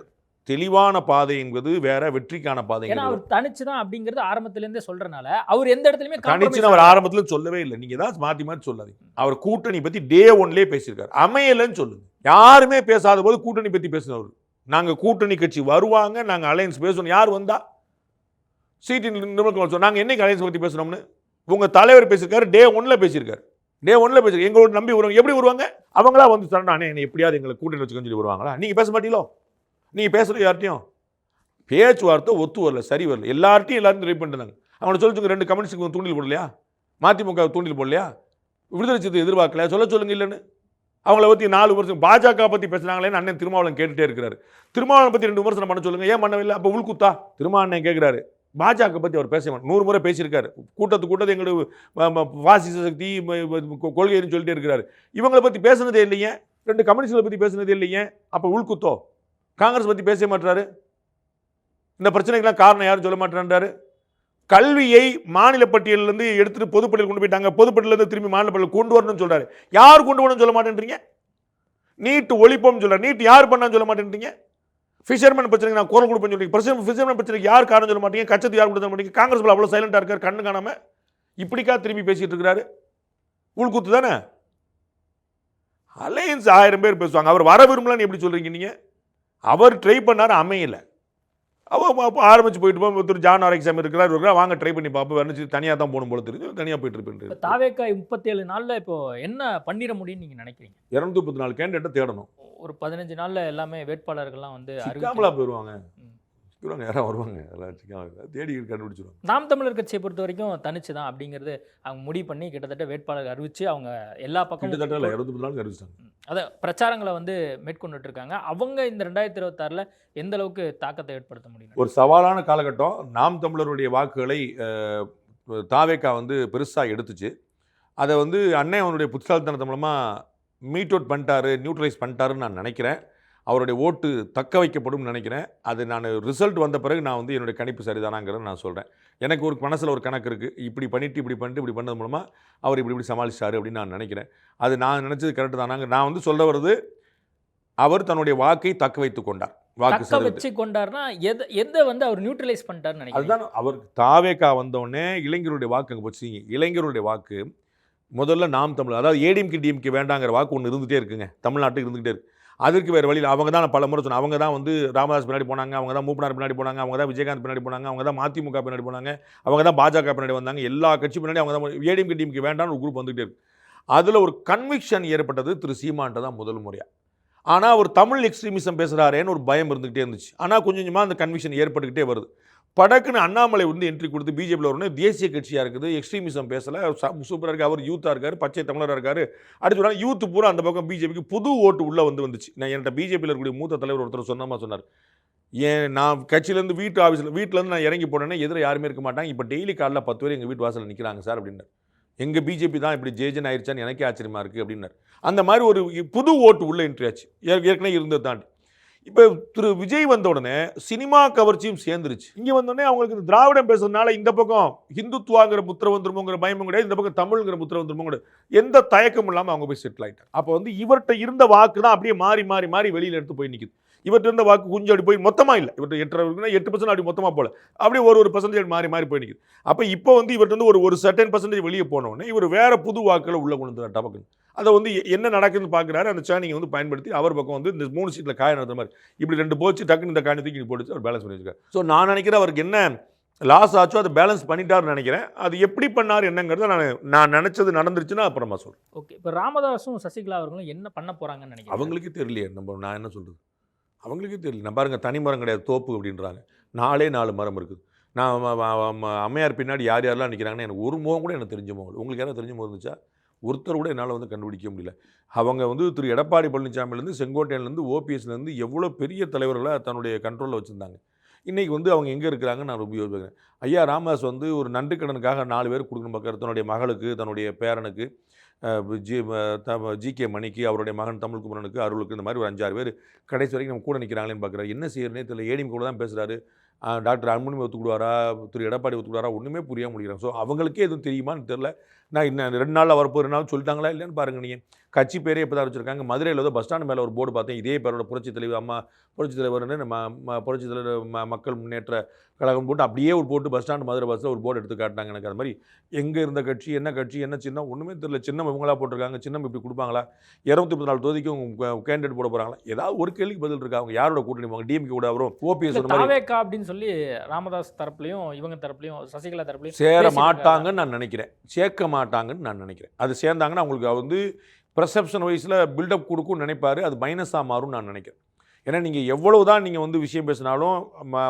தெளிவான பாதை என்பது வேற, வெற்றிக்கான பாதை. ஏன்னா அவர் தனிச்சு தான் அப்படிங்கிறது ஆரம்பத்திலேருந்தே சொல்றனால அவர் எந்த இடத்துலயுமே தனிச்சு அவர் ஆரம்பத்தில் சொல்லவே இல்லை. நீங்க தான் மாத்தி மாத்தி சொல்லாதீங்க. அவர் கூட்டணி பத்தி டே 1லேயே பேசியிருக்காரு. அமையலன்னு சொல்லுங்க. யாருமே பேசாத போது கூட்டணி பத்தி பேசினவர். நாங்க கூட்டணி கட்சி வருவாங்க, நாங்க அலையன்ஸ் பேசணும். யார் வந்தா சீட்டின் நாங்க என்னைக்கு அலையன்ஸ் பத்தி பேசணும்னு உங்க தலைவர் பேசியிருக்காரு. டே 1ல பேசியிருக்காரு. டே 1ல பேசியிருக்காரு. எங்களோட நம்பி வருவாங்க. எப்படி வருவாங்க? அவங்களா வந்து சொன்னா என்ன எப்படியாவது எங்களை கூட்டணி வச்சுக்கன்னு சொல்லி வருவாங்களா? நீங்க பேச மாட்டீங்களோ? நீங்கள் பேசுகிற யார்ட்டையும் பேச்சுவார்த்தை ஒத்து வரல, சரி வரல. எல்லார்ட்டையும் எல்லாரும் ட்ரை பண்ணிட்டாங்க. அவங்கள சொல்லிச்சுங்க 2 கம்யூனிஸ்டுக்கு தூண்டில் போடலையா? மதிமுக தூண்டில் போடலையா? விடுதலை சிறுத்தை எதிர்பார்க்கலையா? சொல்லுங்க இல்லைன்னு. அவங்கள பற்றி 4 வருஷம் பாஜக பற்றி பேசுனாங்களேன்னு அண்ணன் திருமாவளவன் கேட்டுகிட்டே இருக்கிறாரு. திருமாவளவன் பற்றி 2 விமர்சனம் பண்ண சொல்லுங்க, ஏன் பண்ணவில்லை? அப்போ உள்குத்தா? திருமாவளவன் கேட்குறாரு. பாஜக பற்றி அவர் பேச 100 முறை பேசியிருக்காரு. கூட்டத்தை எங்களோட பாசிச சக்தி கொள்கைன்னு சொல்லிட்டே இருக்கிறாரு. இவங்களை பற்றி பேசுனதே இல்லையே, 2 கம்யூனிஸ்டுகளை பற்றி பேசுனதே இல்லையே. அப்போ உள்குத்தோ? காங்கிரஸ் பற்றி பேச மாட்டாரு. இந்த பிரச்சனைக்கெல்லாம் காரணம் யாரும் சொல்ல மாட்டேன்றாரு. கல்வியை மாநில பட்டியலிருந்து எடுத்துட்டு பொதுப்பட்டியல் கொண்டு போயிட்டாங்க, பொதுப்பட்டியலிருந்து திரும்பி மாநில பட்டியல் கொண்டு வரணும்னு சொல்றாரு. யார் கொண்டு வரணும்னு சொல்ல மாட்டேன்றீங்க? நீட் ஒழிப்போம்னு சொல்றாரு. நீட் யார் பண்ணான்னு சொல்ல மாட்டேன்றீங்க? ஃபிஷர்மேன் பிரச்சனைக்கு நான் குரல் கொடுப்பேன்னு சொல்றீங்க. ஃபிஷர்மேன் பிரச்சனைக்கு யார் காரணம் சொல்ல மாட்டீங்க? கட்சத்து யார் கொடுத்த மாட்டீங்க? காங்கிரஸ் அவ்வளோ சைலண்டா இருக்காரு, கண்ணு காணாம இப்படிக்கா திரும்பி பேசிட்டு இருக்கிறாரு. உள்குத்து தானே. அலையன்ஸ் 1000 பேர் பேசுவாங்க. அவர் வர விரும்பலன்னு எப்படி சொல்றீங்க நீங்க? அவர் ட்ரை பண்ணார், அமையலை. அவர் ஆரம்பிச்சு போயிட்டு போய் ஜான் ஆரோக்கியசாமி இருக்கிறார், வாங்க ட்ரை பண்ணி பார்ப்போம், வேறு தனியாக தான் போகணும் போல தெரியுது, தனியாக போயிட்டு இருப்பேன். தாவேக்கா 37 நாளில் இப்போ என்ன பண்ணிட முடியும்னு நீங்கள் நினைக்கிறீங்க? 234 கேண்டிடேட்டை தேடணும். ஒரு 15 நாளில் எல்லாமே வேட்பாளர்கள்லாம் வந்து சிக்காமலா போயிடுவாங்க. யாரும் வருவாங்க, தேடி கண்டுபிடிச்சிருவாங்க. நாம் தமிழர் கட்சியை பொறுத்த வரைக்கும் தனிச்சு தான் அப்படிங்கிறது அவங்க முடிவு பண்ணி கிட்டத்தட்ட வேட்பாளர் அறிவிச்சு அவங்க எல்லா பக்கமும் கிட்டத்தட்ட 24 நாள் அறிவிச்சாங்க. அதை பிரச்சாரங்களை வந்து மேற்கொண்டுட்டு இருக்காங்க. அவங்க இந்த 2026 எந்த அளவுக்கு தாக்கத்தை ஏற்படுத்த முடியும்? ஒரு சவாலான காலகட்டம். நாம் தமிழருடைய வாக்குகளை தாவேக்கா வந்து பெருசாக எடுத்துச்சு. அதை வந்து அண்ணன் அவனுடைய புத்திசாலித்தனத்து மூலமாக மீட் அவுட் பண்ணிட்டாரு, நியூட்ரலைஸ் பண்ணிட்டாருன்னு நான் நினைக்கிறேன். அவருடைய ஓட்டு தக்க வைக்கப்படும் நினைக்கிறேன். அது நான் ரிசல்ட் வந்த பிறகு நான் வந்து என்னுடைய கணிப்பு சரிதானாங்கிறத நான் சொல்கிறேன். எனக்கு ஒரு மனசில் ஒரு கணக்கு இருக்குது. இப்படி பண்ணது மூலமாக அவர் இப்படி சமாளிச்சாரு அப்படின்னு நான் நினைக்கிறேன். அது நான் நினச்சது கரெக்டு தானாங்க. நான் வந்து சொல்ல வருது, அவர் தன்னுடைய வாக்கை தக்க வைத்து கொண்டார். வாக்கு வச்சு கொண்டார்னா எதை வந்து அவர் நியூட்ரலைஸ் பண்ணிட்டாருன்னு நினைக்கிறேன். அதுதான் அவர் தாவேக்கா வந்தோடனே இளைஞருடைய வாக்கு அங்கே போச்சு. இளைஞருடைய வாக்கு முதல்ல நாம் தமிழ், அதாவது ஏடிஎம்கே டிஎம்கே வேண்டாங்கிற வாக்கு ஒன்று இருந்துகிட்டே இருக்குங்க, தமிழ்நாட்டுக்கு இருந்துகிட்டே இருக்குது. அதற்கு வேறு வழியில் அவங்க தான் பல முறை சொன்னாங்க. அவங்க தான் வந்து ராமதாஸ் பின்னாடி போனாங்க, அவங்க தான் மூப்பனார் பின்னாடி போனாங்க, அவங்க தான் விஜயகாந்த் பின்னாடி போனாங்க, அவங்க தான் மதிமுக பின்னாடி போனாங்க, அவங்க தான் பாஜக பின்னாடி வந்தாங்க. எல்லா கட்சி பின்னாடி அவங்க தான் ஏடிஎம்கே டிஎம்கே வேண்டாம்னு ஒரு குரூப் வந்துகிட்டே இருக்கு. அதில் ஒரு கன்விக்ஷன் ஏற்பட்டது திரு சீமான்ட்ட தான் முதல் முறையாக. ஆனால் ஒரு தமிழ் எக்ஸ்ட்ரீமிசம் பேசுகிறாரேன்னு ஒரு பயம் இருந்துகிட்டே இருந்துச்சு. ஆனால் கொஞ்சம் கொஞ்சமாக அந்த கன்விக்ஷன் ஏற்பட்டுக்கிட்டே வருது. படக்குன்னு அண்ணாமலை வந்து என்ட்ரி கொடுத்து பிஜேபியில் வரணும், தேசிய கட்சியாக இருக்குது, எக்ஸ்ட்ரீமிசம் பேசலை, சூப்பராக இருக்குது, அவர் யூத்தாக இருக்கார், பச்சை தமிழராக இருக்கார். அடுத்து யூத்து பூரா அந்த பக்கம் பிஜேபிக்கு புது ஓட்டு உள்ளே வந்துச்சு. நான் என்கிட்ட பிஜேபியில் இருக்கக்கூடிய மூத்த தலைவர் ஒருத்தர் சொன்னார், ஏன் நான் கட்சியிலேருந்து வீட்டிலேருந்து நான் இறங்கி போனேன்னா எதிர யாருமே இருக்க மாட்டாங்க, இப்போ டெய்லி காலைல 10 பேர் எங்கள் வீட்டு வாசலில் நிற்கிறாங்க சார் அப்படின்னார். எங்கள் பிஜேபி தான் இப்படி ஜேஜன் ஆயிடுச்சான்னு எனக்கே ஆச்சரியமாக இருக்குது அப்படின்னார். அந்த மாதிரி ஒரு புது ஓட்டு உள்ளே என்ட்ரி ஆச்சு, ஏற்கனவே இருந்தது தாண்டி. இப்போ திரு விஜய் வந்த உடனே சினிமா கவர்ச்சியும் சேர்ந்துருச்சு. இங்கே வந்தோடனே அவங்களுக்கு இந்த திராவிடம் பேசுறதுனால இந்த பக்கம் ஹிந்துத்வாங்கிற முத்திர வந்துருமோங்கிற பயமும் கிடையாது, இந்த பக்கம் தமிழ்ங்கிற முத்திர வந்துருமோ கிடையாது, எந்த தயக்கமும் இல்லாமல் அவங்க போய் செட்டில் ஆகிட்டாங்க. அப்போ வந்து இவர்கிட்ட இருந்த வாக்கு தான் அப்படியே மாறி மாறி மாறி வெளியில் எடுத்து போய் நிற்குது. இவர்கிட்ட இருந்த வாக்கு கொஞ்சம் அப்படி போய் மொத்தமாக இல்லை, இவர்கிட்ட 8% அப்படி மொத்தமாக போல, அப்படியே ஒரு பர்சன்டேஜ் மாறி மாறி போய் நிற்குது. அப்போ இப்போ வந்து இவர்கிட்ட வந்து ஒரு சர்டன் பர்சன்டேஜ் வெளியே போனோடனே இவர் வேற புது வாக்குகளை உள்ள கொண்டு வந்துறார் டபக்குன்னு. அதை வந்து என்ன நடக்குதுன்னு பார்க்குறாரு, அந்த சேனிங்கை வந்து பயன்படுத்தி அவர் பக்கம் வந்து இந்த 3 சீட்டில் காய நடத்துற மாதிரி இப்படி 2 போச்சு, டக்குன்னு இந்த காணி தூக்கி போட்டுச்சு, அவர் பேலன்ஸ் பண்ணி வச்சுக்கார். ஸோ நான் நினைக்கிறேன் அவருக்கு என்ன லாஸ் ஆச்சோ அதை பேலன்ஸ் பண்ணிட்டாருன்னு நினைக்கிறேன். அது எப்படி பண்ணார் என்னங்கிறத நான் நினச்சது நடந்துருச்சுன்னா அப்புறமா சொல்கிறேன். ஓகே, இப்போ ராமதாஸும் சசிகலா அவர்களும் என்ன பண்ண போகிறாங்கன்னு நினைக்கிறேன். அவங்களுக்கே தெரியலையே, நான் என்ன சொல்கிறது, அவங்களுக்கே தெரியல. நான் பாருங்கள், தனி மரம் கிடையாது தோப்பு அப்படின்றாங்க, 4 மரம் இருக்குது. நான் அம்மையார் பின்னாடி யார் யாரெல்லாம் நிற்கிறாங்கன்னு எனக்கு ஒரு முகம் கூட எனக்கு தெரிஞ்ச முகம். உங்களுக்கு யாரும் தெரிஞ்ச முகம் இருந்துச்சா? ஒருத்தர் கூட என்னால் வந்து கண்டுபிடிக்க முடியல. அவங்க வந்து திரு எடப்பாடி பழனிசாமிலேருந்து செங்கோட்டையிலேருந்து ஓபிஎஸ்லேருந்து எவ்வளோ பெரிய தலைவர்களை தன்னுடைய கண்ட்ரோலில் வச்சுருந்தாங்க. இன்றைக்கி வந்து அவங்க எங்கே இருக்கிறாங்கன்னு நான் ரொம்ப யோசிக்கிறேன். ஐயா ராமதாஸ் வந்து ஒரு நன்றி கடனுக்காக 4 பேர் கொடுக்கணும் பார்க்குறாரு, தன்னுடைய மகளுக்கு, தன்னுடைய பேரனுக்கு, ஜிகே மணிக்கு, அவருடைய மகன் தமிழ்குமரனுக்கு, அருளுக்கு, இந்த மாதிரி ஒரு 5-6 பேர் கடைசி வரைக்கும் நம்ம கூட நிற்கிறாங்களேன்னு பார்க்குறாரு. என்ன செய்யறனே தெரியல. ஏடிஎம் கூட தான் பேசுகிறாரு. டாக்டர் அன்புமணி ஒத்துக்கிடுவாரா, திரு எடப்பாடி ஒத்துக்கிடுவாரா, ஒன்றுமே புரியாமல் முடிகிறாங்க. ஸோ அவங்களுக்கே எதுவும் தெரியுமான்னு தெரில. நான் இன்னும் 2 நாளில் வரப்போ 2 நாள் சொல்லிட்டாங்களா இல்லைன்னு பாருங்கள். நீங்கள் கட்சி பேரே இப்போ தான் வச்சுருக்காங்க. மதுரையில் வந்து பஸ் ஸ்டாண்டு மேலே ஒரு போர்டு பார்த்தேன், இதே பேரோட புரட்சித் தலைவர், அம்மா புரட்சித் தலைவர்னு புரட்சித் தலைவர் மக்கள் முன்னேற்ற கழகம் போட்டு அப்படியே ஒரு போட்டு பஸ் ஸ்டாண்டு மதுரை பஸ்ஸில் ஒரு போர்டு எடுத்து காட்டினாங்க. எனக்கு அது மாதிரி எங்கே இருந்த கட்சி, என்ன சின்னம் ஒன்றுமே தெரியல. சின்னம் இவங்களா போட்டிருக்காங்க, சின்னம் இப்படி கொடுப்பாங்களா, 234 தொகுதிக்கும் கேண்டிடேட் போட போகிறாங்களா, ஏதாவது ஒரு கேள்விக்கு பதில் இருக்கா? அவங்க யாரோட கூட்டணி போவாங்க? டிஎம்கே கூட வரும், ஓபிஎஸ் அப்படின்னு சொல்லி ராமதாஸ் தரப்புலையும் இவங்க தரப்புலையும் சசிகலா தரப்புலையும் சேர மாட்டாங்கன்னு நான் நினைக்கிறேன், சேர்க்க மாட்டாங்கன்னு நான் நினைக்கிறேன். அது சேர்ந்தாங்கன்னா அவங்களுக்கு வந்து பெர்செப்ஷன் வைஸில் பில்டப் கொடுக்கும்னு நினைப்பார், அது மைனஸாக மாறும்னு நான் நினைக்கிறேன். ஏன்னா நீங்கள் எவ்வளவு தான் நீங்கள் வந்து விஷயம் பேசினாலும்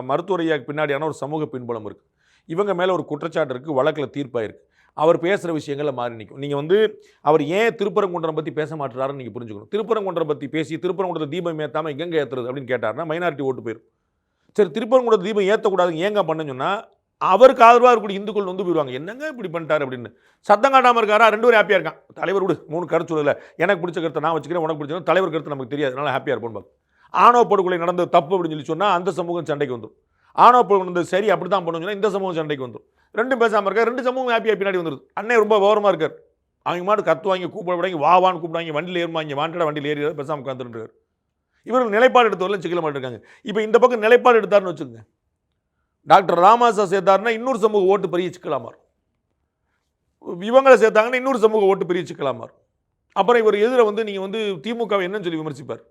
மருத்துவரையாக்கு பின்னாடியான ஒரு சமூக பின்புலம் இருக்குது, இவங்க மேலே ஒரு குற்றச்சாட்டு இருக்குது, வழக்கில் தீர்ப்பாயிருக்கு, அவர் பேசுகிற விஷயங்களில் மாறி நிற்கும். நீங்கள் வந்து அவர் ஏன் திருப்பரங்குன்றம் பற்றி பேச மாட்டுறாருன்னு நீங்கள் புரிஞ்சுக்கணும். திருப்பரங்குன்றம் பற்றி பேசி திருப்பரங்குன்றத்தை தீபம் ஏற்றாமல் எங்கே ஏற்றுறது அப்படின்னு கேட்டார்னா மைனாரிட்டி ஓட்டு போயிடும். சரி, திருப்பரங்குன்றம் தீபம் ஏற்றக்கூடாதுன்னு ஏங்க பண்ணணும்னு சொன்னால் அவருக்கு ஆதரவாக இருக்கக்கூடிய இந்துக்கள் வந்து போயிடுவாங்க, என்னங்க இப்படி பண்ணிட்டார் அப்படின்னு. சத்தம் காட்டாமல் இருக்காரா, 2 பேரும் ஹாப்பியாக இருக்கான். தலைவர் விடு, 3 கருத்து சொல்லலை, எனக்கு பிடிச்ச கருத்தை நான் வச்சுக்கிறேன், உனக்கு பிடிச்ச தலைவர் கருத்து நமக்கு தெரியாது, அதனால ஹாப்பியாக இருப்போம் பார்க்க. ஆணவ படுகொலை நடந்தது தப்பு அப்படின்னு சொல்லி சொன்னால் அந்த சமூகம் சண்டைக்கு வந்துடும். ஆணவ படுகொலை நடந்தது சரி அப்படி தான் பண்ணணும்னு சொன்னால் இந்த சமூகம் சண்டைக்கு வந்துடும். 2 பேசாமல் இருக்கார், 2 சமூகம் ஹாப்பியாக பின்னாடி வந்துடுது. அண்ணே ரொம்ப ஓரமாக இருக்கார், அவங்க மாட்டு கத்துவாங்க, கூப்பிடுவாங்க, வாவான்னு கூப்பிடுவாங்க, வண்டியில் ஏறுவாங்க, வாண்டடா வண்டியில் ஏறி பேசாமல் உட்காந்துருக்காரு. இவர்கள் நிலைப்பாடு எடுத்தவரெல்லாம் சிக்கல மாட்டிருக்காங்க. இப்போ இந்த பக்கம் நிலைப்பாடு எடுத்தாருன்னு வச்சுக்கோங்க, டாக்டர் ராமதாஸை சேர்த்தாருன்னா இன்னொரு சமூக ஓட்டு பெரிய சிக்கலாக மாறும், இவங்களை சேர்த்தாங்கன்னா இன்னொரு சமூக ஓட்டு பெரிய சிக்கலாக மாறும். அப்புறம் இவர் எதிர வந்து நீங்கள் வந்து திமுகவை என்னன்னு சொல்லி விமர்சிப்பார்.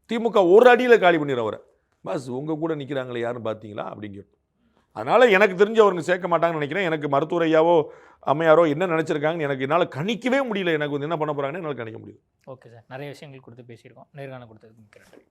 திமுக ஒரு அடியில் காலி பண்ணிடுற அவரை, பஸ் உங்கள் கூட நிற்கிறாங்களே யாரும் பார்த்தீங்களா அப்படிங்கிற. அதனால் எனக்கு தெரிஞ்சு அவருங்க சேர்க்க மாட்டாங்கன்னு நினைக்கிறேன். எனக்கு மருத்துவரையாவோ அம்மையாரோ என்ன நினச்சிருக்காங்கன்னு எனக்கு என்னால் கணிக்கவே முடியல. எனக்கு வந்து என்ன பண்ண போகிறாங்கன்னு என்னால் கணிக்க முடியல. ஓகே சார், நிறைய விஷயங்கள் கொடுத்து பேசியிருக்கோம், நேர்காணல் கொடுத்ததுக்கு மிக்க நன்றி.